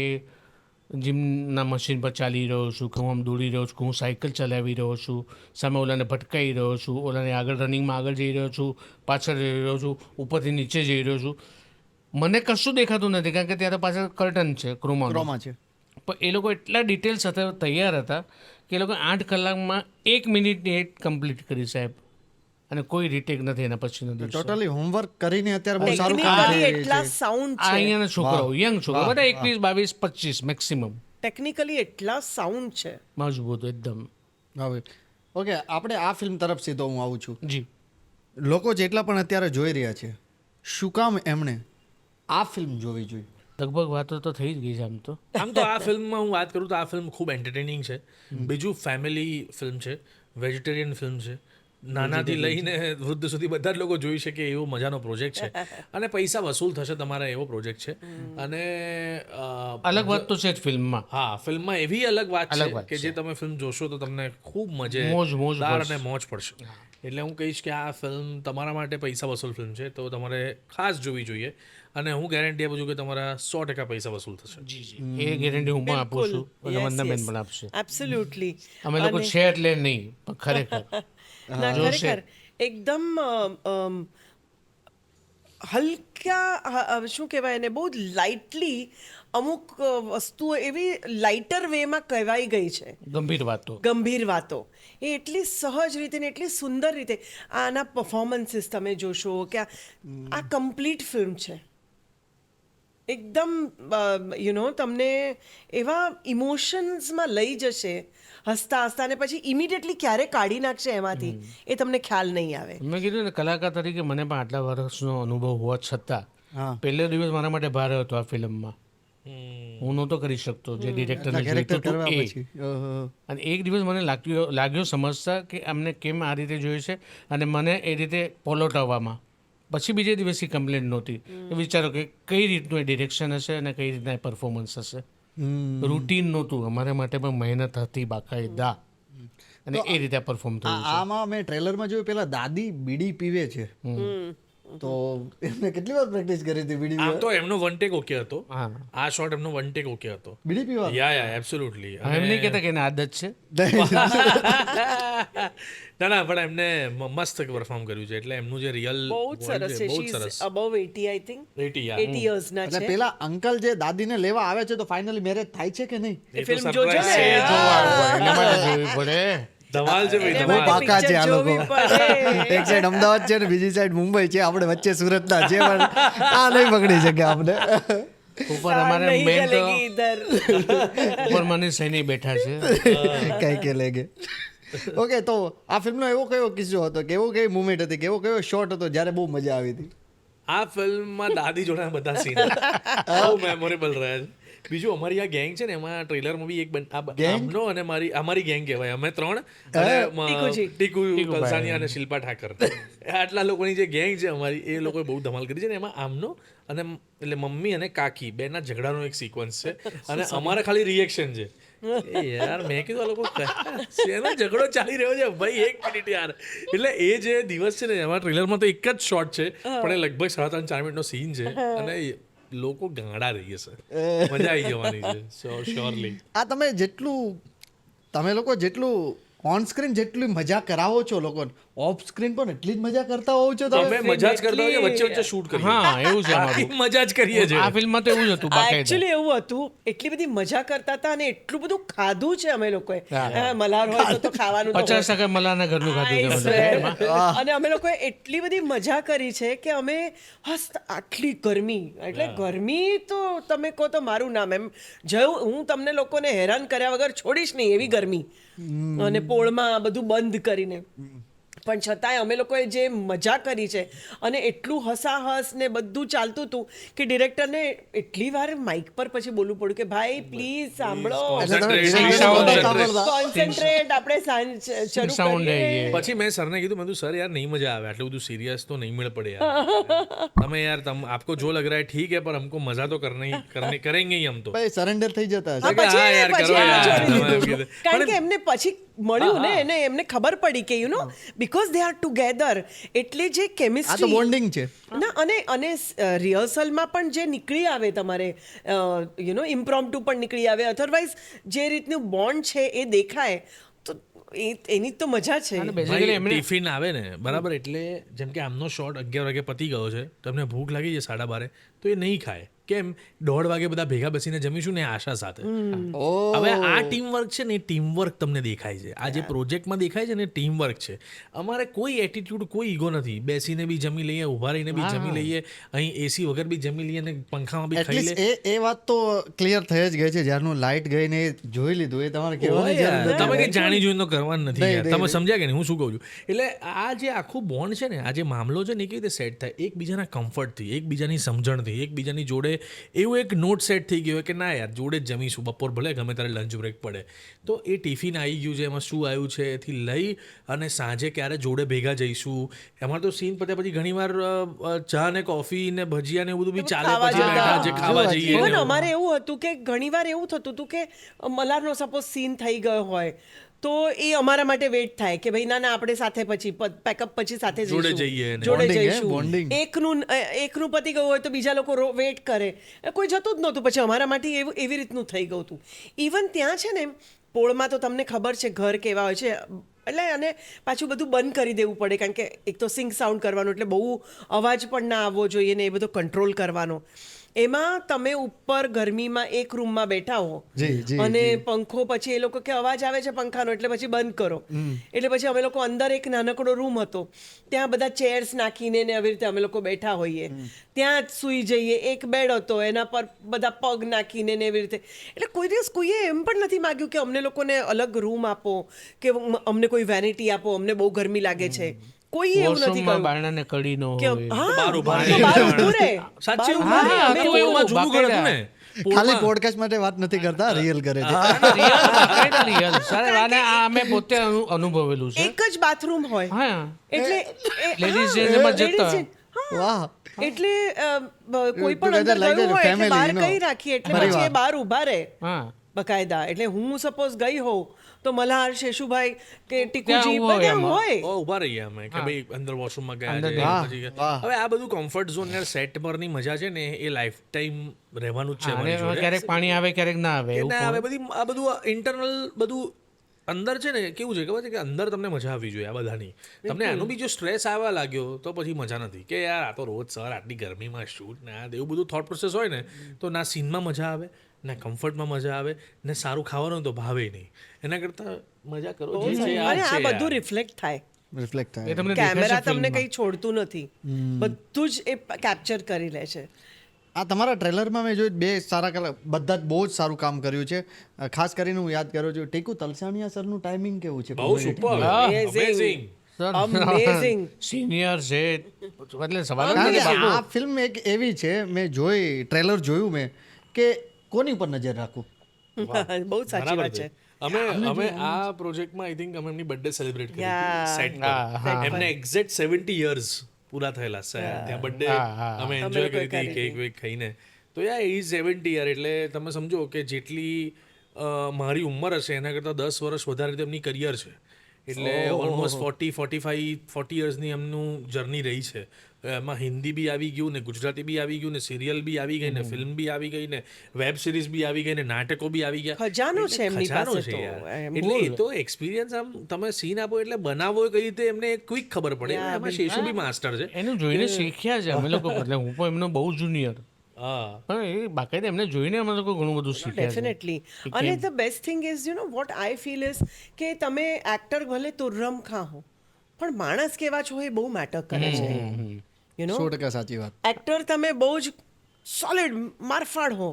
જીમના મશીન પર ચાલી રહ્યો છું, કે હું આમ દોડી રહ્યો છું, કે હું સાયકલ ચલાવી રહ્યો છું, સામે ઓલાને ભટકાઈ રહ્યો છું, ઓલાને આગળ રનિંગમાં આગળ જઈ રહ્યો છું, પાછળ જઈ રહ્યો છું, ઉપરથી નીચે જઈ રહ્યો છું. મને કશું દેખાતું નથી કારણ કે ત્યારે પાછળ કર્ટન છે ક્રોમા છે. પણ એ લોકો એટલા ડિટેલ સાથે તૈયાર હતા કે એ લોકો 8 કલાકમાં 1 મિનિટની એડ કમ્પ્લીટ કરી સાહેબ, અને કોઈ રીટેક નથી એના પછીનો દિવસ. ટોટલી હોમવર્ક કરીને અત્યારે બહુ સારું કામ ટેકનિકલી થઈ રહ્યું એટલા છે. સાઉન્ડ આ છે, અહીંયાના છોકરાઓ યંગ છોકરાઓ બધા 21, 22, 25 મેક્સિમમ ટેકનિકલી એટલા સાઉન્ડ છે. મજબૂત એકદમ. હવે ઓકે, આપણે આ ફિલ્મ તરફ સીધો હું આવું છું. જી, લોકો જેટલા પણ અત્યારે જોઈ રહ્યા છે, શું કામ એમણે આ ફિલ્મ જોવી જોઈએ? લગભગ વાતો તો થઈ જ ગઈ છે આમ તો. આમ તો આ ફિલ્મમાં હું વાત કરું તો આ ફિલ્મ ખૂબ એન્ટરટેનિંગ છે. બીજું ફેમિલી ફિલ્મ છે, વેજીટેરિયન ફિલ્મ છે, નાનાથી લઈને વૃદ્ધ સુધી બધા જ લોકો જોઈ શકે એવો મજાનો પ્રોજેક્ટ છે, અને પૈસા વસૂલ થશે તમારા એવો પ્રોજેક્ટ છે. અને અલગ વાત તો છે જ ફિલ્મમાં. હા, ફિલ્મમાં એવી અલગ વાત અલગ છે વાત કે જે તમે ફિલ્મ જોશો તો તમને ખૂબ મોજ મજેદાર પડશે. અને મોજ પડશે. એટલે હું કહીશ કે આ ફિલ્મ તમારા માટે પૈસા વસૂલ ફિલ્મ છે, તો તમારે ખાસ જોવી જોઈએ, અને હું ગેરંટી આપું છું કે તમારા 100% પૈસા વસૂલ થશે. જી જી, એ ગેરંટી હું પણ આપું છું, અને વંદનાબેન પણ આપશે. એબ્સોલ્યુટલી. અમે લોકો છે એટલે નહીં, પણ ખરેખર ના, જોશે. ખરેખર એકદમ હલકા, શું કહેવાય એને, બહુ લાઇટલી અમુક વસ્તુઓ એવી લાઇટર વેમાં કહેવાઈ ગઈ છે, ગંભીર વાતો. ગંભીર વાતો એ એટલી સહજ રીતે ને એટલી સુંદર રીતે. આના પરફોર્મન્સીસ તમે જોશો કે આ કમ્પ્લીટ ફિલ્મ છે એકદમ, તમને એવા ઇમોશન્સમાં લઈ જશે હસતા હસતા, અને પછી ઇમિડિયેટલી ક્યારે કાઢી નાખશે એમાંથી એ તમને ખ્યાલ નહીં આવે. મેં કીધું ને, કલાકાર તરીકે મને પણ આટલા વર્ષનો અનુભવ હોવા છતાં હા, પહેલો દિવસ મારા માટે ભારે હતો આ ફિલ્મમાં. હું નહોતો કરી શકતો જે ડિરેક્ટરને કેરેક્ટર જોઈતું કરવા હતું પછી એ. અને એક દિવસ મને લાગ્યો સમજતા કે અમને કેમ આ રીતે જોઈએ છે, અને મને એ રીતે પલોટાવવામાં. પછી બીજે દિવસથી કમ્પ્લેન્ટ નહોતી. વિચારો કે કઈ રીતનું એ ડિરેક્શન હશે અને કઈ રીતના એ પરફોર્મન્સ હશે. રૂટીન નહોતું, અમારા માટે પણ મહેનત હતી બાકાયદા, અને એ રીતે પરફોર્મ થયું છે. આમાં મેં ટ્રેલરમાં જોયું, પેલા દાદી બીડી પીવે છે, તો એમને કેટલી વાર પ્રેક્ટિસ કરી હતી બીડી આમ તો એમનો વન ટેક ઓકે હતો, હા, આ શોટ એમનો વન ટેક ઓકે હતો. બીડી પીવા? યા એબ્સોલ્યુટલી. એમ નહીં કહેતા કે એને આદત છે. ના, પણ એમને મસ્ત પરફોર્મ કર્યું છે, એટલે એમનું જે રિયલ બહુ જ સરસ છે. બહુ શી જ સરસ. Is above 80 I think, 80, yeah. 80 યર્સના એટલે છે. પેલા અંકલ જે દાદીને લેવા આવે છે, તો ફાઇનલી મેરેજ થાય છે કે નહીં? એ તો ફિલ્મ surprise જોજો ને. છે. એના માટે જોવી પડે. ધમાલ છે ભાઈ, એને બહુ ધમાલ. માટે પાકા છે આ picture લોકો. જોવી પડે. એક સાઈડ અમદાવાદ છે ને બીજી સાઈડ મુંબઈ છે, આપણે વચ્ચે સુરતના છે, પણ આ નહીં પકડી શકે આપણે. ઉપર અમારે નહીં મેન તો ગલેગી ઇધર. ઉપર મને સૈની બેઠા છે. કઈ કે લેગે. ઓકે, તો આ ફિલ્મનો એવો કયો કિસ્સો હતો, કે એવો કઈ મુમેન્ટ હતી, કે એવો કયો શોટ હતો જ્યારે બહુ મજા આવી હતી? આ ફિલ્મમાં દાદી જોડેના બધા સીન બહુ મેમોરેબલ રહ્યા છે. બીજું અમારી આ ગેંગ છે ને, એમાં ટ્રેલરમાં બી એક આમનો અને અમારી ગેંગ કહેવાય, અમે 3 અને ટીકુ કલસાની અને શિલ્પા ઠાકર, આટલા લોકોની જે ગેંગ છે અમારી, એ લોકોએ બહુ ધમાલ કરી છે ને. એમાં આમનો અને એટલે મમ્મી અને કાકી બેના ઝઘડાનો એક સિક્વન્સ છે અને અમારા ખાલી રિએક્શન છે. એ યાર મેં કીધું આ લોકો શેનો ઝઘડો ચાલી રહ્યો છે ભાઈ, 1 મિનિટ યાર. એટલે એ જે દિવસ છે ને, એમાં ટ્રેલરમાં તો એક જ શોટ છે, પણ એ લગભગ 3.5-4 મિનિટનો સીન છે અને લોકો ગાંડા રહી જશે, મજા આવી જવાની છે શ્યોરલી. આ તમે લોકો જેટલું ઓન સ્ક્રીન જેટલી મજા કરાવો છો લોકોને, ઓફ સ્ક્રીન પણ એટલી જ મજા કરતા હોવ છો તમે મજા જ કરતા હોય, વચ્ચે વચ્ચે શૂટ કરીએ. હા, એવું છે આખી અમારું. મજા જ કરીએ છીએ. આ ફિલ્મમાં તો એવું જ હતું બાકાયદા. એકચ્યુઅલી એવું હતું, એટલી બધી મજા કરતા હતા અને એટલું બધું ખાધું છે અમે લોકોએ. મલાર હોય તો ખાવાનું તો 50% મલાના ઘરનું ખાધું છે I બધું. swear. અને અમે લોકોએ એટલી બધી મજા કરી છે કે અમે આટલી ગરમી, એટલે ગરમી તો તમે કહો તો મારું નામ, એમ હું તમને લોકોને હેરાન કર્યા વગર છોડીશ નહીં એવી ગરમી, અને પોળમાં બધું બંધ કરીને. પણ છતાંય અમે લોકોએ જે મજા કરી છે અને એટલું હસાહસ ને બધું ચાલતું હતું કે ડિરેક્ટરને એટલી વાર માઇક પર પછી બોલવું પડ્યું કે ભાઈ પ્લીઝ સાંભળો, કોન્સન્ટ્રેટ, આપણે શરૂ Sound કરીએ. है ये. પછી મેં સરને કીધું, મેં કીધું સર યાર નહીં મજા આવે, આટલું બધું સિરિયસ તો નહીં મેળ પડે યાર. તમે યાર आपको जो लग रहा है ठीक है, पर हमको मजा तो करेंगे ही हम तो. ભાઈ સરેન્ડર થઈ જતા હા, હશે. પછી હા એને યાર, પછી કરો એને યાર. છોડી તમે દીધું. કીધું. કારણ કે એમને પછી મળ્યું ને, એને એમને ખબર પડી કે બીકોઝ દે આર ટુગેધર, એટલે જે આ તો કેમિસ્ટ્રી બોન્ડિંગ છે. ના, અને રિહર્સલમાં પણ જે નીકળી આવે તમારે ઇમ્પ્રોમ્પ્ટુ પણ નીકળી આવે, અધરવાઇઝ જે રીતનું બોન્ડ છે એ દેખાય, તો એની તો મજા છે. બેઝિકલી એમને ટિફિન આવે ને બરાબર, એટલે જેમ કે આમનો શોટ 11 વાગે પતી ગયો છે, તમને ભૂખ લાગી છે 12:30, તો એ નહીં ખાય. કેમ? 1:30 વાગે બધા ભેગા બેસીને જમીશું ને આશા સાથે. હવે આ ટીમ વર્ક છે ને, એ ટીમ વર્ક તમને દેખાય છે. આ જે પ્રોજેક્ટમાં દેખાય છે ને, ટીમ વર્ક છે. અમારે કોઈ એટીટ્યુડ, કોઈ ઈગો નથી. બેસીને બી જમી લઈએ, ઊભા રહીને બી જમી લઈએ, અહીં એસી વગર બી જમી લઈએ ને પંખામાં બી ખાઈ લઈએ. એટલીસ્ટ એ વાત તો ક્લિયર થઈ જ ગઈ છે, જ્યારનું લાઇટ ગઈ ને એ જોઈ લીધું, એ તમારે કહેવાની જરૂર નથી. તમે કઈ જાણી જોઈને તો કરવાનું નથી યાર. નહીં, તમે સમજ્યા કે નહીં હું શું કહું છું? એટલે આ જે આખું બોન્ડ છે ને, આ જે મામલો છે ને, એ કેવી રીતે સેટ થાય? એકબીજાના કમ્ફર્ટથી, એકબીજાની સમજણથી, એકબીજાની જોડે એવું એક નોટ સેટ થઈ ગયો કે ના યાર જોડે જ જમીશું, બપોર ભલે ગમે ત્યારે લંચ બ્રેક પડે તો એ ટિફિન આવી ગયું છે, એમાં શું આવ્યું છે, એથી લઈ અને સાંજે ક્યારે જોડે ભેગા જઈશું. એમાં તો સીન પત્યા પછી ઘણીવાર ચા ને કોફી ને ભજીયા ને એવું બધું બી ચાલે, પછી બેઠા છે ખાવા જઈએ. ઇવન અમારે એવું હતું કે ઘણીવાર એવું થતું હતું કે મલારનો સપોઝ સીન થઈ ગયો હોય તો એ અમારા માટે વેઇટ થાય કે ભાઈ ના આપણે સાથે પછી પેકઅપ પછી સાથે જોડે જઈશું, જઈએ ને. જોડે Bonding, જઈશું. bonding. એકનું પતી ગયું હોય તો બીજા લોકો વેઇટ કરે, કોઈ જતું જ નહોતું. પછી અમારા માટે એવી રીતનું થઈ ગયું હતું. ઇવન ત્યાં છે ને પોળમાં તો તમને ખબર છે ઘર કેવા હોય છે, એટલે અને પાછું બધું બંધ કરી દેવું પડે, કારણ કે એક તો સિંક સાઉન્ડ કરવાનું, એટલે બહુ અવાજ પણ ના આવવો જોઈએ ને એ બધો કંટ્રોલ કરવાનો. એમાં તમે ઉપર ગરમીમાં એક રૂમમાં બેઠા હો અને પંખો, પછી એ લોકો કે અવાજ આવે છે પંખાનો એટલે પછી બંધ કરો. એટલે પછી અમે લોકો અંદર એક નાનકડો રૂમ હતો, ત્યાં બધા ચેર્સ નાખીને ને આવી રીતે અમે લોકો બેઠા હોઈએ, ત્યાં જ સૂઈ જઈએ. એક બેડ હતો, એના પર બધા પગ નાખીને ને એવી રીતે. એટલે કોઈ દિવસ કોઈએ એમ પણ નથી માગ્યું કે અમને લોકોને અલગ રૂમ આપો કે અમને કોઈ વેનિટી આપો, અમને બહુ ગરમી લાગે છે. કોઈ એવું નથી વોશરૂમમાં કહ્યું બારણાને કડી ન કે હોય. હા, બહાર ઊભા તો બહાર ઊભું રહે. સાચે એવું બહાર નથી. ઊભું રહે. આ તો એમાં જૂનું ઘર હતું ને. ખાલી પોડકાસ્ટ માટે વાત નથી કરતા, રિયલ કરે છે. Real, બાકાયદા real. સર, અને આ અમે પોતે અનુભવેલું છે. એક જ બાથરૂમ હોય હા, એટલે Ladies gents એમાં જતા. વાહ. એટલે કોઈ પણ together અંદર like ગયું that, હોય એટલે family, બહાર you know. કઈ રાખીએ એટલે પછી એ બહાર ઊભા રહે હા. બકાયદા. એટલે હું સપોઝ ગઈ હોઉં તો મલ્હાર, શેષુભાઈ કે ટીકુજી ત્યાં ઊભો હોય બધા એમાં. હોય. ઉભા રહીએ અમે કે ભાઈ અંદર વોશરૂમમાં ગયા છે, વાહ, પછી ગયા. વાહ. હવે આ બધું કમ્ફર્ટ ઝોન ને સેટ પરની મજા છે ને, એ લાઈફ ટાઈમ રહેવાનું જ છે અને અમારી જોડે. ક્યારેક પાણી આવે ક્યારેક ના આવે કે એવું ના પણ. હવે બધી આ બધું ઇન્ટરનલ બધું અંદર છે ને, કેવું છે ખબર છે કે અંદર તમને મજા આવવી જોઈએ. આ બધાની તમને આનો બી જો સ્ટ્રેસ આવવા લાગ્યો તો પછી મજા નથી કે યાર આ તો રોજ સર આટલી ગરમીમાં શૂટ ને આ એવું બધું થોટ પ્રોસેસ હોય ને, તો ના સીનમાં મજા આવે, ના કમ્ફર્ટમાં મજા આવે, ને સારું ખાવાનું તો ભાવે નહીં. એના કરતાં મજા કરો જે છે અને આ છે બધું યાર. રિફ્લેક્ટ થાય. રિફ્લેક્ટ એ થાય. તમને દેખાય છે કેમેરા તમને ફિલ્મમાં. કંઈ છોડતું નથી, બધું જ એ કેપ્ચર કરી લે છે. આ તમારા ટ્રેલરમાં મેં જોયું બે સારા કલાક બધા જ બહુ જ સારું કામ કર્યું છે. ખાસ કરીને હું યાદ કરું છું ટીકુ તલસાણિયા સરનું ટાઈમિંગ કેવું છે? બહુ સુપર અમેઝિંગ. Amazing. સિનિયર છે એટલે સવાલ કારણ નથી કે બાબુ. આ ફિલ્મ એક એવી છે, મેં ટ્રેલર જોયું મેં કે કોની ઉપર નજર રાખું. બહુ જ સાચી વાત છે. અમે આ પ્રોજેક્ટમાં આઈ થિંક અમે એમની બર્થડે સેલિબ્રેટ કરી Yeah. સેટ હા, હા. એમને એક્ઝેક્ટ 70 યર્સ પૂરા થયેલા છે ત્યાં બર્થડે અમે એન્જોય કરી હતી કેક વેક ખાઈને. તો યા એ 70 યર એટલે તમે સમજો કે જેટલી મારી ઉંમર હશે એના કરતાં 10 વર્ષ વધારે તેમની કરિયર છે. એટલે ઓલમોસ્ટ 40 યર્સની એમનું જર્ની રહી છે. એમાં હિન્દી બી આવી ગયું ને ગુજરાતી બી આવી ગયું ને સિરિયલ બી આવી ગઈ ને ફિલ્મ બી આવી ગઈ ને વેબ સિરીઝ બી આવી ગઈ ને નાટકો બી આવી ગયા. ખજાનો છે એમની ખજાનો પાસે છે તો. યાર. એટલે એ તો એક્સપિરિયન્સ આમ તમે સીન આપો એટલે બનાવો કઈ રીતે એમને ક્વિક ખબર પડે. એમાં શેષુ બી માસ્ટર છે. એનું જોઈને શીખ્યા છે અમે લોકો, એટલે હું પણ એમનો બહુ જુનિયર, હા પણ એ બાકાયદા એમને જોઈને અમે લોકો ઘણું બધું શીખ્યા છે. ડેફિનેટલી. અને the best thing is what I feel is કે તમે એક્ટર ભલે તુર્રમ ખાં હો પણ માણસ કેવા છો એ બહુ મેટર કરે છે. 100% સાચી વાત. એક્ટર તમે બહુ જ સોલિડ મારફાડ હો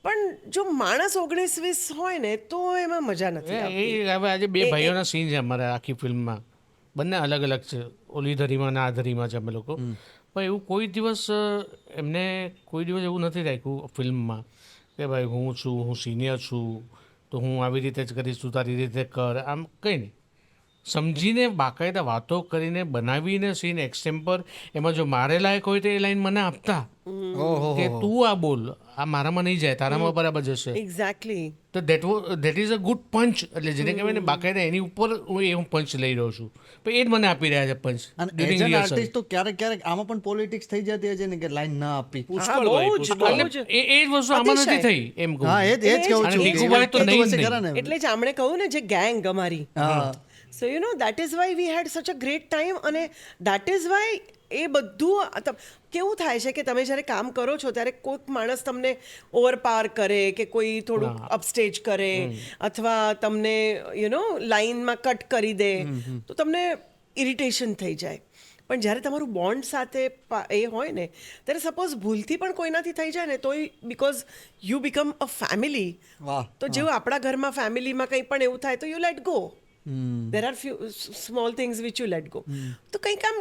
પણ જો માણસ 19-20 હોય ને તો એમાં મજા નથી આવતી. એ હવે આજે બે ભાઈઓના સીન છે અમારે આખી ફિલ્મમાં, બંને અલગ અલગ છે. ઓલી ધરીમાં ને આ ધરીમાં છે અમે લોકો. પણ એવું કોઈ દિવસ એમને કોઈ દિવસ એવું નથી રાખ્યું ફિલ્મમાં કે ભાઈ હું છું, હું સિનિયર છું તો હું આવી રીતે જ કરીશ, તું તારી રીતે કર, આમ કંઈ નહીં. સમજીને બાકાયદા વાતો કરીને બનાવીને સીન એક્સટેમ્પર, એમાં જો મારે લાયક હોય તો એ લાઈન મને આપતા કે તું આ બોલ, આ મારામાં નહીં જાય, તારામાં બરાબર જશે. એક્ઝેક્ટલી. તો દેટ ઇઝ અ ગુડ પંચ. એટલે જેને કહેવાય ને બાકાયદા એની ઉપર હું પંચ લઈ રહ્યો છું, પણ એ જ મને આપી રહ્યા છે પંચ. અને એઝ એન આર્ટિસ્ટ તો ક્યારેક આમાં પણ પોલિટિક્સ થઈ જતી હોય છે ને કે લાઈન ના આપી. એ જ વસ્તુ આમાં નથી થઈ એમ કહું. હા, એ જ કહું અને છું. ટીકુભાઈ તો નહીં જ નહીં. ખરા ને. એટલે જ આમણે કહ્યું ને જે ગેંગ અમારી. સો that is why we had such a great time. અને that is why એ બધું કેવું થાય છે કે તમે જ્યારે કામ કરો છો ત્યારે કોઈક માણસ તમને ઓવરપાવર કરે કે કોઈ થોડુંક અપસ્ટેજ કરે અથવા તમને લાઈનમાં કટ કરી દે તો તમને ઇરિટેશન થઈ જાય. પણ જ્યારે તમારું બોન્ડ સાથે એ હોય ને ત્યારે સપોઝ ભૂલથી પણ કોઈનાથી થઈ જાય ને તોય because you become a family. વાહ. તો જેવું આપણા ઘરમાં ફેમિલીમાં કંઈ પણ એવું થાય તો you let go. there are few small things which you let go. તો કંઈક આમ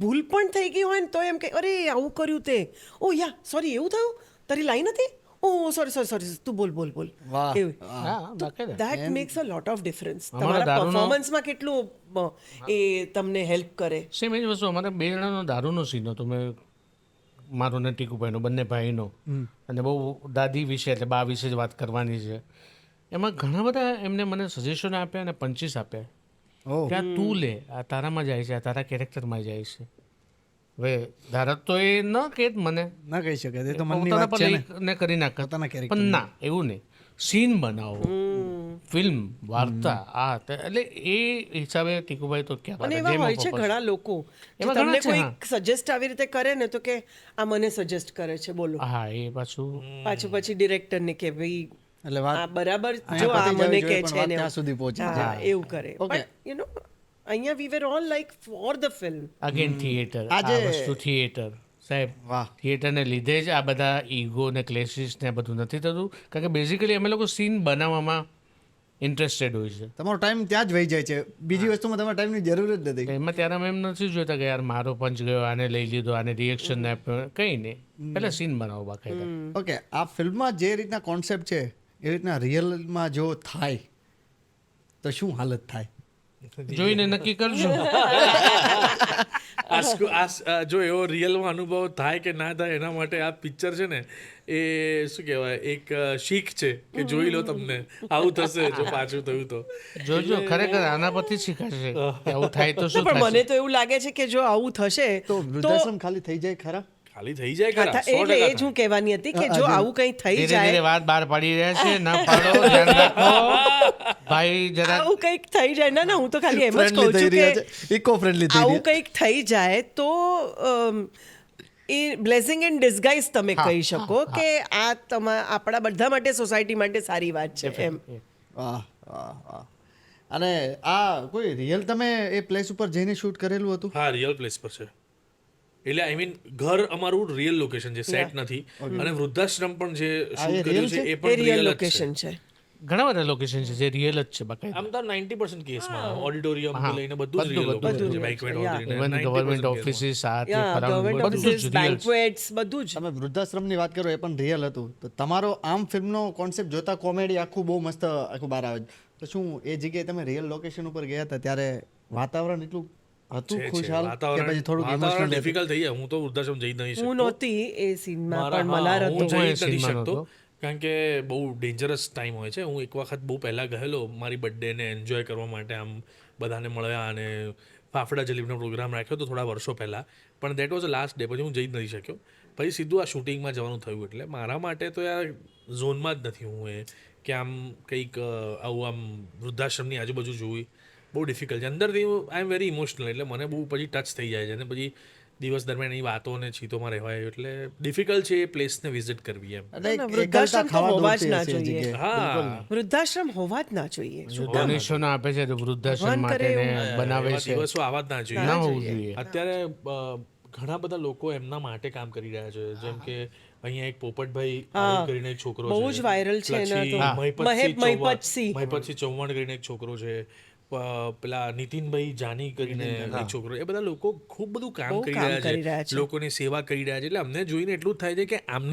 ભૂલ પણ થઈ ગઈ હોય ને તો એમ કે અરે આવું કર્યું તે, ઓ યા સોરી એવું થયું, તારી લાઈન હતી, ઓ સોરી તું બોલ. વાહ. હા, બાકાયદા. That makes a lot of difference. અમારા તમારા દારૂનો- પરફોર્મન્સમાં કેટલું એ તમને હેલ્પ કરે. સેમ એ જ વસ્તુ અમારે બે જણાનો દારૂનો સીન હતો, મેં મારો ને ટીકુભાઈનો, બંને ભાઈનો. અને બહુ દાદી વિશે એટલે બા વિશે જ વાત કરવાની છે. એમાં ઘણા બધા એમને મને સજેશન આપ્યા અને પંચીસ આપ્યા કે આ તું લે, આ તારામાં જાય છે, આ તારા કેરેક્ટરમાં જાય છે. હવે ધારક તો એ ન કે મને ના કહી શકે, એ તો મનની પોતાના વાત પર છે ને. લઈને કરી નાખે, પોતાના character પણ ના એવું નહીં. સીન બનાવો, ફિલ્મ, વાર્તા, એટલે એ હિસાબે ટીકુભાઈ તો ક્યાં અને એવા હોય છે ઘણા લોકો જે એમાં તમને ઘણા છે, કોઈ સજેસ્ટ આવી રીતે કરે ને તો કે આ મને સજેસ્ટ કરે છે, બોલો. હા, એ પાછું પછી ડિરેક્ટરને કે ભાઈ એટલે વાત આ બરાબર અહીંયા જો આ પતી જવી મને જોઈએ, કે પણ છે વાત ને ત્યાં સુધી પહોંચી હા, જાય. એવું કરે. Okay. બટ અહીંયા we were all like for the film. Again theatre, આ આજે- વસ્તુ થિયેટર સાહેબ. વાહ. થિયેટરને લીધે જ આ બધા ઈગો ને ક્લેસીસ ને આ બધું નથી થતું, કારણ કે બેઝિકલી અમે લોકો સીન બનાવવામાં ઇન્ટરેસ્ટેડ હોય છે. તમારો ટાઈમ ત્યાં જ વહી જાય છે, બીજી વસ્તુમાં તમારા ટાઈમની જરૂર જ નથી. એમાં ત્યારે અમે એમ નથી જોતા કે યાર મારો પંચ ગયો, આને લઈ લીધો, આને રિએક્શન આપ્યો, કંઈ નહીં. પહેલાં સીન બનાવો બાકાયદા. ઓકે, આ ફિલ્મમાં જે રીતના કોન્સેપ્ટ છે એ રીતના રિયલમાં જો થાય તો શું હાલત થાય? જોઈને નક્કી કરજો. જો એવો રિયલમાં અનુભવ થાય કે ના થાય એના માટે આ પિક્ચર છે ને એ શું કહેવાય એક શીખ છે કે જોઈ લો, તમને આવું થશે જો પાછું થયું તો. જોજો, ખરેખર આના પરથી જ શીખાશે કે આવું થાય તો શું પણ મને થશે. તો એવું લાગે છે કે જો આવું થશે તો વૃદ્ધાશ્રમ ખાલી થઈ જાય ખરા? ખાલી થઈ જાય ખરા, એટલે એ જ હું કહેવાની હતી કે જો આવું કંઈ થઈ ધીરે ધીરે જાય, વાત બહાર પાડી રહ્યા છે, ના પાડો, ધ્યાન રાખો ભાઈ જરા. આવું કંઈક થઈ જાય, ના હું તો ખાલી એમ જ ફ્રેન્ડલી કહું થઈ છું રહ્યા કે છે, ઇકો ફ્રેન્ડલી થઈ આવું રહ્યા. કંઈક થઈ જાય તો એ બ્લેસિંગ ઇન ડિસગાઇઝ તમે કહી શકો કે આ આપણા બધા માટે, સોસાયટી માટે સારી વાત છે એમ. વાહ વાહ વાહ. અને આ કોઈ રિયલ તમે એ પ્લેસ ઉપર જઈને શૂટ કરેલું હતું? હા, રિયલ પ્લેસ પર છે. એટલે આઈ મીન ઘર અમારું રિયલ લોકેશન છે, સેટ નથી. અને વૃદ્ધાશ્રમ પણ જે શૂટ કર્યું છે એ એ પણ રિયલ રિયલ લોકેશન છે. ઘણા બધા લોકેશન છે જે રિયલ જ છે બાકાયદા. આમ તો 90% કેસમાં ઓડિટોરિયમ લઈને બધું જ બધું, રિયલ બધું લોકેશન છે, banquet hall કરીને ઇવન 90% ગવર્મેન્ટ case માં. ઓફિસીસ આ તે યા ફલાણું ગવર્મેન્ટ બધું જ ઓફિસીસ, real છે. બેન્ક્વેટ્સ બધું જ. તમે વૃદ્ધાશ્રમની વાત કરો એ પણ રિયલ હતું. તો તમારો આમ ફિલ્મનો કોન્સેપ્ટ જોતા કોમેડી આખું બહુ મસ્ત આખું બહાર આવે છે. તો શું એ જગ્યાએ તમે રિયલ લોકેશન ઉપર ગયા હતા ત્યારે વાતાવરણ એટલું હતું છે, ખુશાલ કે પછી થોડુંક વાતાવરણ ઇમોશનલ ડિફિકલ્ટ થઈ જાય. હું તો વૃદ્ધાશ્રમ જઈ નહીં શકતો. હું નહોતી એ સીનમાં મારા- પણ હા, મલાર હું હતો. જઈ એ નથી સીનમાં શકતો નહોતો. કારણ કે બહુ ડેન્જરસ ટાઈમ હોય છે. હું એક વખત બહુ પહેલા ગયેલો મારી બર્થડે ને એન્જોય કરવા માટે, આમ બધાને મળ્યા અને ફાફડા જલેબીનો પ્રોગ્રામ રાખ્યો તો થોડા વર્ષો પહેલા, પણ that was a last day. પછી હું જઈ જ નથી શક્યો. પછી સીધું આ શૂટિંગમાં જવાનું થયું. એટલે મારા માટે તો યાર ઝોનમાં જ નથી હું, એ કે આમ કંઈક આવું આમ વૃદ્ધાશ્રમની આજુબાજુ જોવી બહુ ડિફિકલ્ટ છે. અંદરથી આઈ એમ વેરી ઇમોશનલ, એટલે મને બહુ પછી ટચ થઈ જાય છે. અને પછી દિવસ દરમિયાન એ વાતો અને ચીતોમાં રહેવાય, એટલે ડિફિકલ્ટ છે એ પ્લેસને વિઝિટ કરવી એમ. એટલે એક વૃદ્ધાશ્રમ એકલતા તો ખાવા હોવા જ દોડતી ના હશે એ જોઈએ. જગ્યાએ. હા, વૃદ્ધાશ્રમ હોવા જ ના જોઈએ. ડોનેશનો આપે છે તો વૃદ્ધાશ્રમ ભગવાન માટે કરે ને એવું. બનાવે એવા છે, દિવસો આવા જ ના જોઈએ. ના હોવું જોઈએ. અત્યારે ઘણા બધા લોકો એમના માટે કામ કરી રહ્યા છે. જેમ કે અહીંયા એક પોપટભાઈ આહિર કરીને એક છોકરો છે, બહુ જ viral છે એના પછી તો. મહિપતસિંહ મહિપતસિંહ. મહિપતસિંહ ચૌહાણ કરીને એક છોકરો છે, પેલા નીતિનભાઈ જાની કરીને એક છોકરો. એ બધા લોકો ખૂબ બધું કામ બહુ કરી કામ રહ્યા કરી રહ્યા છે, છે. લોકોની સેવા કરી રહ્યા છે. એટલે અમને જોઈને એટલું જ થાય છે કે આમ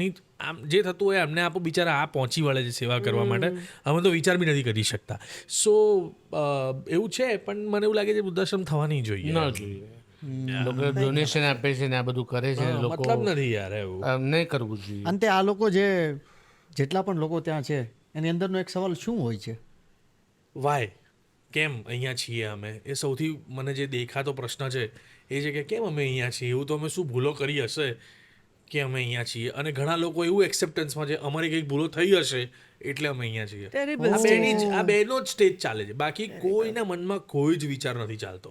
જે થતું હોય અમને આપો, બિચારા આ પહોંચી વળે છે સેવા કરવા માટે. અમે તો વિચાર બી નથી કરી શકતા. સો એવું છે, પણ મને એવું લાગે છે વૃદ્ધાશ્રમ થવા નહીં જોઈએ. ન જોઈએ. લોકો ડોનેશન આપે છે ને આ બધું કરે છે ને લોકો મતલબ નથી યાર એવું. નહીં કરવું જોઈએ. અંતે આ લોકો જેટલા પણ લોકો ત્યાં છે એની અંદરનો એક સવાલ શું હોય છે? વાય, કેમ અહીંયા છીએ અમે? એ સૌથી મને જે દેખાતો પ્રશ્ન છે એ છે કે કેમ અમે અહીંયા છીએ? એવું તો અમે શું ભૂલો કરી હશે કે અમે અહીંયા છીએ? અને ઘણા લોકો એવું એક્સેપ્ટન્સમાં છે અમારી કંઈક ભૂલો થઈ હશે એટલે અમે અહીંયા છીએ. Terrible આ બેનો જ સ્ટેજ ચાલે છે, બાકી કોઈના મનમાં કોઈ જ વિચાર નથી ચાલતો.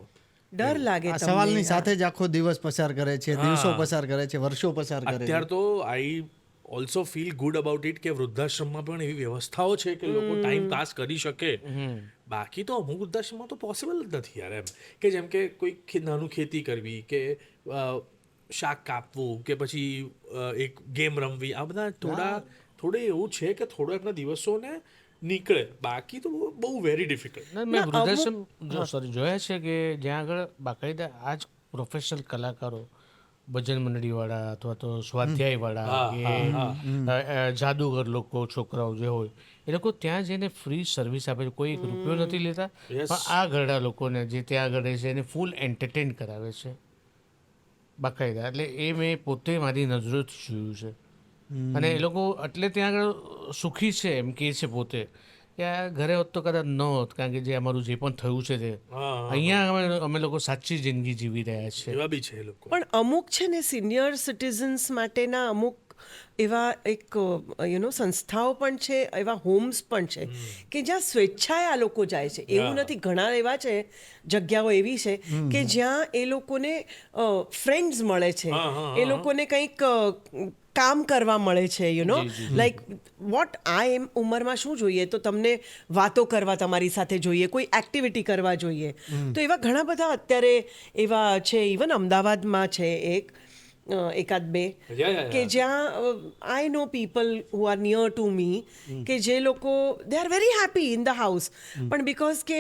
ડર લાગે આ તમને. સવાલની સાથે જ આખો દિવસ પસાર કરે છે, દિવસો પસાર કરે છે, વર્ષો પસાર કરે છે. અત્યારે તો I also feel good about it કે વૃદ્ધાશ્રમમાં પણ એવી વ્યવસ્થાઓ છે કે લોકો ટાઈમ પાસ કરી શકે. બાકી તો અમુક વૃદ્ધાશ્રમમાં તો પોસિબલ જ નથી યાર એમ, કે જેમ કે કોઈ નાનું ખેતી કરવી કે શાક કાપવું કે પછી એક ગેમ રમવી, આ બધા થોડે એવું છે કે થોડો એમના દિવસોને નીકળે. બાકી તો બહુ વેરી ડિફિકલ્ટ. ના, મેં વૃદ્ધાશ્રમ જોયા છે કે જ્યાં આગળ બાકાયદા આ જ પ્રોફેશનલ કલાકારો, ભજન મંડળીવાળા અથવા તો સ્વાધ્યાયવાળા કે જાદુગર લોકો, છોકરાઓ જે હોય એ લોકો ત્યાં જઈને ફ્રી સર્વિસ આપે છે. કોઈ એક રૂપિયો નથી લેતા, પણ આ ઘરડા લોકોને જે ત્યાં આગળ રહે છે એને ફૂલ એન્ટરટેન કરાવે છે બાકાયદા. એટલે એ મેં પોતે મારી નજરોથી જોયું છે. અને એ લોકો એટલે ત્યાં આગળ સુખી છે એમ કહે છે પોતે કે આ ઘરે હોત તો કદાચ ન હોત, કારણ કે જે અમારું જે પણ થયું છે તે અહીંયા અમે લોકો સાચી જિંદગી જીવી રહ્યા છે. એવા બી છે એ લોકો. પણ અમુક છે ને સિનિયર સિટીઝન્સ માટેના અમુક એવા એક સંસ્થાઓ પણ છે, એવા હોમ્સ પણ છે કે જ્યાં સ્વેચ્છાએ આ લોકો જાય છે. એવું નથી, ઘણા એવા છે જગ્યાઓ એવી છે કે જ્યાં એ લોકોને ફ્રેન્ડ્સ મળે છે, એ લોકોને કંઈક કામ કરવા મળે છે. લાઈક વોટ આ એમ ઉંમરમાં શું જોઈએ, તો તમને વાતો કરવા તમારી સાથે જોઈએ, કોઈ એક્ટિવિટી કરવા જોઈએ. તો એવા ઘણા બધા અત્યારે એવા છે. ઇવન અમદાવાદમાં છે એકાદ બે કે જ્યાં I know people who are near to me કે જે લોકો they are very happy in the house, પણ બિકોઝ કે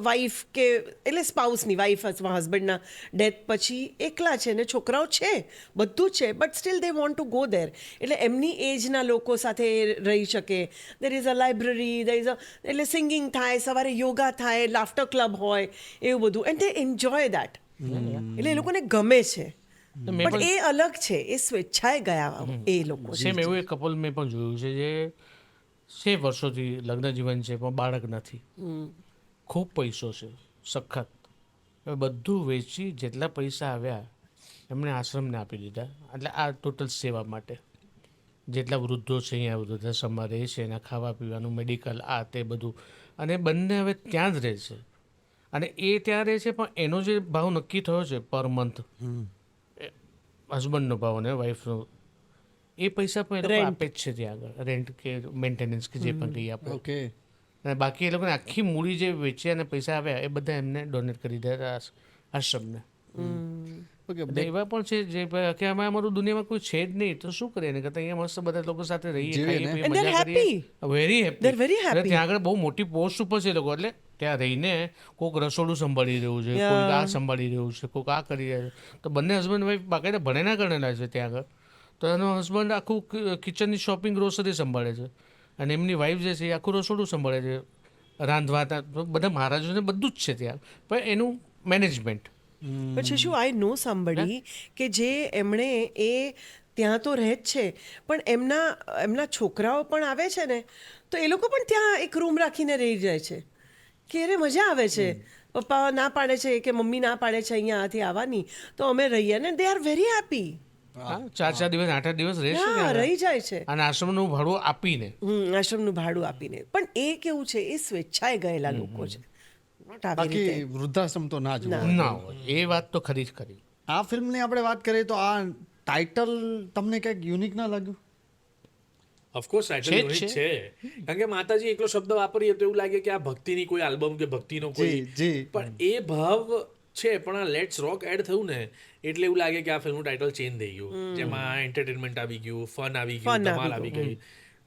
વાઈફ કે એટલે સ્પાઉસની વાઈફ અથવા હસબન્ડના ડેથ પછી એકલા છે ને છોકરાઓ છે, બધું છે, but still they want to go દેર. એટલે એમની એજના લોકો સાથે રહી શકે. There is a library, there is એટલે સિંગિંગ થાય, સવારે યોગા થાય, લાફ્ટર ક્લબ હોય, એવું બધું. And they enjoy that. એટલે એ લોકોને ગમે છે. પણ એ અલગ છે, એ સ્વેચ્છાએ ગયા એ લોકો. સેમ એવું એક કપલ મેં પણ જોયું છે જે 6 વર્ષોથી લગ્ન જીવન છે પણ બાળક નથી, ખૂબ પૈસો છે સખત. હવે બધું વેચી જેટલા પૈસા આવ્યા એમણે આશ્રમને આપી દીધા. એટલે આ ટોટલ સેવા માટે જેટલા વૃદ્ધો છે અહીંયા વૃદ્ધાશ્રમમાં રહે છે એના ખાવા પીવાનું, મેડિકલ, આ તે બધું. અને બંને હવે ત્યાં જ રહે છે. અને એ ત્યાં રહે છે પણ એનો જે ભાવ નક્કી થયો છે પર મંથ, હસબન્ડનો ભાવ અને વાઈફનો, એ પૈસા પણ એ લોકો આપે જ છે ત્યાં આગળ, રેન્ટ કે મેન્ટેનન્સ કે જે પણ કહીએ આપણે. ઓકે. અને બાકી એ લોકોને આખી મૂડી જે વેચ્યા અને પૈસા આવ્યા એ બધા એમને ડોનેટ કરી દે આશ્રમને. ઓકે, કે એટલે એવા પણ છે જે કે અમે અમારું દુનિયામાં કોઈ છે જ નહીં તો શું કરીએ ને કરતા અહીંયા મસ્ત બધા લોકો સાથે રહીએ ખાઈએ પીએ And they're મજા કરીએ very They're very happy happy. ત્યાં આગળ બહુ મોટી પોસ્ટ ઉપર છે એ લોકો એટલે ત્યાં રહીને કોઈક રસોડું સંભાળી રહ્યું છે કોઈક આ સંભાળી રહ્યું છે કોઈક આ કરી રહ્યા છે તો બંને હસબન્ડ વાઈફ બાકાયદા ભણેલા ગણેલા છે ત્યાં આગળ તો એનો હસબન્ડ આખું કિચનની શોપિંગ ગ્રોસરી સંભાળે છે અને એમની વાઈફ જે છે એ આખું રસોડું સંભાળે છે રાંધવા બધા મહારાજોને બધું જ છે ત્યાં પણ એનું મેનેજમેન્ટ પછી શું આઈ નો સાંભળી કે જે એમણે એ ત્યાં તો રહે જ છે પણ એમના છોકરાઓ પણ આવે છે ને તો એ લોકો પણ ત્યાં એક રૂમ રાખીને રહી જાય છે કે અરે મજા આવે છે પપ્પા ના પાડે છે કે મમ્મી ના પાડે છે અહીંયા આથી આવવાની તો અમે રહીએ ને દે આર વેરી હેપી 4 દિવસ 8 દિવસ રહેશે ત્યાં આગળ. રહી જાય છે અને આશ્રમનું ભાડું આપીને આશ્રમનું ભાડું આપીને પણ એ કેવું છે એ સ્વેચ્છાએ ગયેલા લોકો છે Not આવી બાકી રીતે. વૃદ્ધાશ્રમ તો ના જોવા ના હોય એ વાત તો ખરી જ ખરી આ ફિલ્મની આપણે વાત કરીએ તો આ ટાઇટલ તમને કંઈક યુનિક ના લાગ્યું? ઓફકોર્સ ટાઇટલ યુનિક છે કારણ કે માતાજી એકલો શબ્દ વાપરીએ તો એવું લાગે કે આ ભક્તિની કોઈ આલ્બમ કે ભક્તિનો કોઈ જી. પણ એ ભાવ છે પણ આ લેટ્સ રોક એડ થયું ને એટલે એવું લાગે કે આ ફિલ્મનું ટાઇટલ ચેન્જ થઈ ગયું જેમાં એન્ટરટેનમેન્ટ આવી ગયું ફન આવી ગયું ધમાલ આવી ગઈ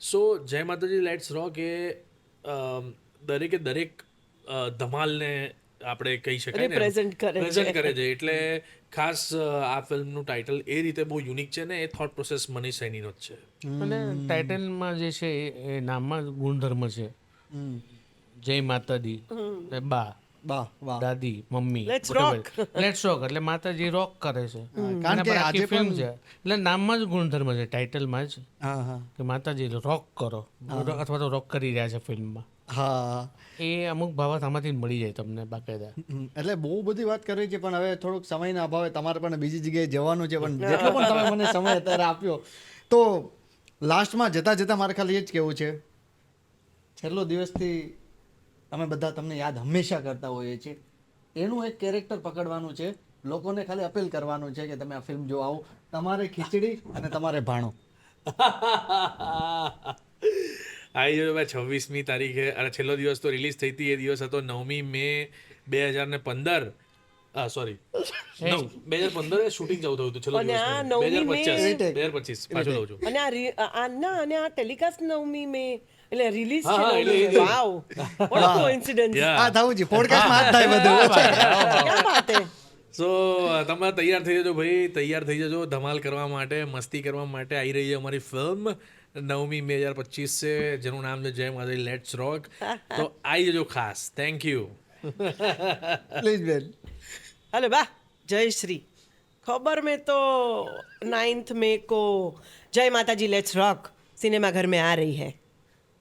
સો જય માતાજી લેટ્સ રોક એ દરેકે દરેક ધમાલને આપણે કહી શકાય ને Represent કરે છે. પ્રેઝન્ટ કરે છે એટલે ખાસ આ ફિલ્મનું ટાઇટલ એ રીતે બહુ યુનિક છે ને એ થોટ પ્રોસેસ મનીષ સૈનીનો જ છે અને ટાઇટલમાં જે છે એ નામમાં જ ગુણધર્મ છે જય માતાજી ને બા વાહ વાહ. દાદી મમ્મી Let's લેટ્સ રોક એટલે માતાજી રોક કરે છે કારણ અને કે પણ આખી આજે ફિલ્મ પણ- છે એટલે નામમાં જ ગુણધર્મ છે ટાઇટલમાં જ હા હા કે માતાજી રોક કરો અથવા તો રોક કરી રહ્યા છે ફિલ્મમાં હા એ અમુક બાબત આમાંથી મળી જાય તમને બાકાયદા એટલે બહુ બધી વાત કરવી છે પણ હવે થોડુંક સમયના અભાવે તમારે પણ બીજી જગ્યાએ જવાનું છે પણ જેટલો પણ તમે મને સમય અત્યારે આપ્યો તો લાસ્ટમાં જતા જતા મારે ખાલી એ જ કહેવું છે છેલ્લો દિવસથી અમે બધા તમને યાદ હંમેશા કરતા હોઈએ છીએ એનું એક કેરેક્ટર પકડવાનું છે લોકોને ખાલી અપીલ કરવાનું છે કે તમે આ ફિલ્મ જોવા આવો તમારે ખીચડી અને તમારે ભાણો આવી જજો ભાઈ 26મી તારીખે અને છેલ્લો દિવસ તો રિલીઝ થઈ હતી એ દિવસ હતો 9મી મે 2015 સોરી 2015 શૂટિંગ જવું થયું હતું છેલ્લો અને દિવસ આ 9મી મે 9મી 2025 પાછું લઉં છું અને આ ટેલિકાસ્ટ 9મી મે એટલે રિલીઝ હા, છે એટલે 9મી. Wow what coincidence Yeah. આ થવું છે પોડકાસ્ટમાં આ જ થાય બધું ક્યાં વાત હે સો તમે તૈયાર થઈ જજો ભાઈ તૈયાર થઈ જજો ધમાલ કરવા માટે મસ્તી કરવા માટે આવી રહી છે અમારી ફિલ્મ 9મી મે 2025 છે જેનું નામ છે જય માતાજી લેટ્સ રોક તો આવી જજો ખાસ થેન્ક યુ પ્લીઝ બેન अरे वाह जय श्री खबर में तो 9th मई को जय माता जी लेट्स रॉक सिनेमा घर में आ रही है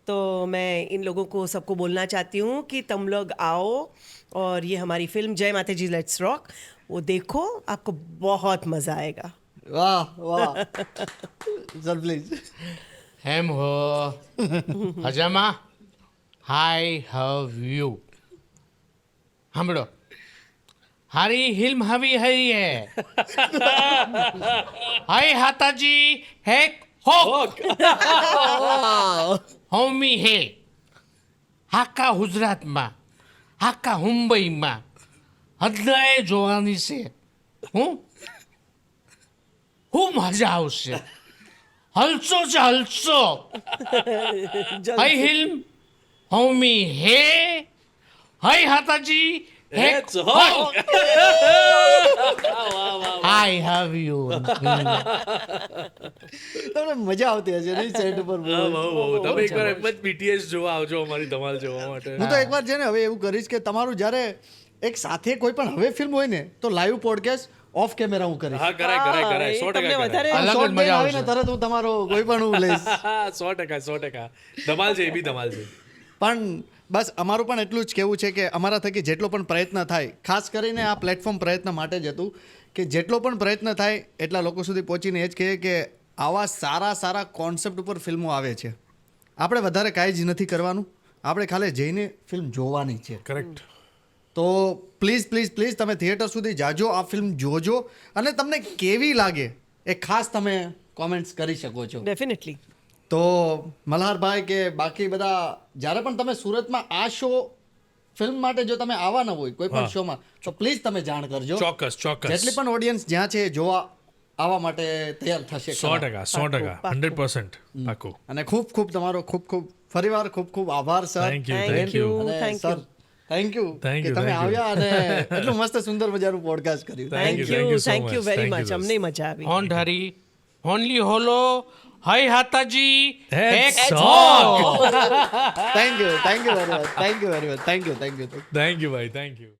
तो मैं इन लोगों को सबको बोलना चाहती हूँ कि तुम लोग आओ और ये हमारी फिल्म जय माता जी लेट्स रॉक वो देखो आपको बहुत मज़ा आएगा વાહ વાહ સર પ્લીઝ હેમ હો હજામાં હાય હવ યુ સાંભળો હારી હિલ્મ હવી હરી હે હાય હાતાજી હેક હોક હોમી હે હાકા ગુજરાતમાં હાકા મુંબઈમાં હદય જોવાની છે હું મજા આવશે હલચો છે હલચો હાય હિલ્મ હોમી હે હાય હાતાજી Let's rock. Hi have you તમને મજા આવતી હશે નહીં સેટ ઉપર બહુ? તમે એકવાર એમ જ BTS જોવા આવજો અમારી ધમાલ જોવા માટે હું તો એકવાર છે ને હવે એવું કરીશ કે તમારું જ્યારે એક સાથે કોઈ પણ હવે ફિલ્મ હોય ને તો લાઈવ પોડકાસ્ટ ઓફ કેમેરા હું કરીશ હા કરાય એ 100% તમને કરાય વધારે અલગ જ Short મજા આવીને આવશે. તરત હું તમારો કોઈ પણ હું લઈશ 100% ધમાલ છે એ બી ધમાલ છે પણ બસ અમારું પણ એટલું જ કહેવું છે કે અમારા થકી જેટલો પણ પ્રયત્ન થાય ખાસ કરીને આ પ્લેટફોર્મ પ્રયત્ન માટે જ હતું કે જેટલો પણ પ્રયત્ન થાય એટલા લોકો સુધી પહોંચીને એ જ કહીએ કે આવા સારા સારા કોન્સેપ્ટ ઉપર ફિલ્મો આવે છે આપણે વધારે કાંઈ જ નથી કરવાનું આપણે ખાલી જઈને ફિલ્મ જોવાની છે કરેક્ટ તો પ્લીઝ પ્લીઝ પ્લીઝ તમે થિયેટર સુધી જાજો આ ફિલ્મ જોજો અને તમને કેવી લાગે એ ખાસ તમે કોમેન્ટ્સ કરી શકો છો ડેફિનેટલી તો મલ્હારભાઈ કે બાકી બધા જ્યારે પણ તમે સુરતમાં આ શો ફિલ્મ માટે જો તમે આવવાના હોય કોઈ પણ શોમાં તો પ્લીઝ તમે જાણ કરજો. ચોક્કસ ચોક્કસ જેટલી પણ ઓડિયન્સ જ્યાં છે એ જોવા આવવા માટે તૈયાર થશે 100% 100% પાકું. અને ખૂબ ખૂબ તમારો ખૂબ ફરીવાર ખૂબ આભાર sir. Thank you Thank you. અને Thank sir you. Thank you Thank કે you, તમે thank you. આવ્યા અને એટલું મસ્ત સુંદર મજાનું પોડકાસ્ટ કર્યું. Thank you, thank you so thank you much. Very Thank you, much દોસ્ત. અમને મજા આવી હોન ધારી હોનલી હોલો હાય હાતાજી That's એક all. Thank you very much thank you. Thank you ભાઈ થેન્ક યુ.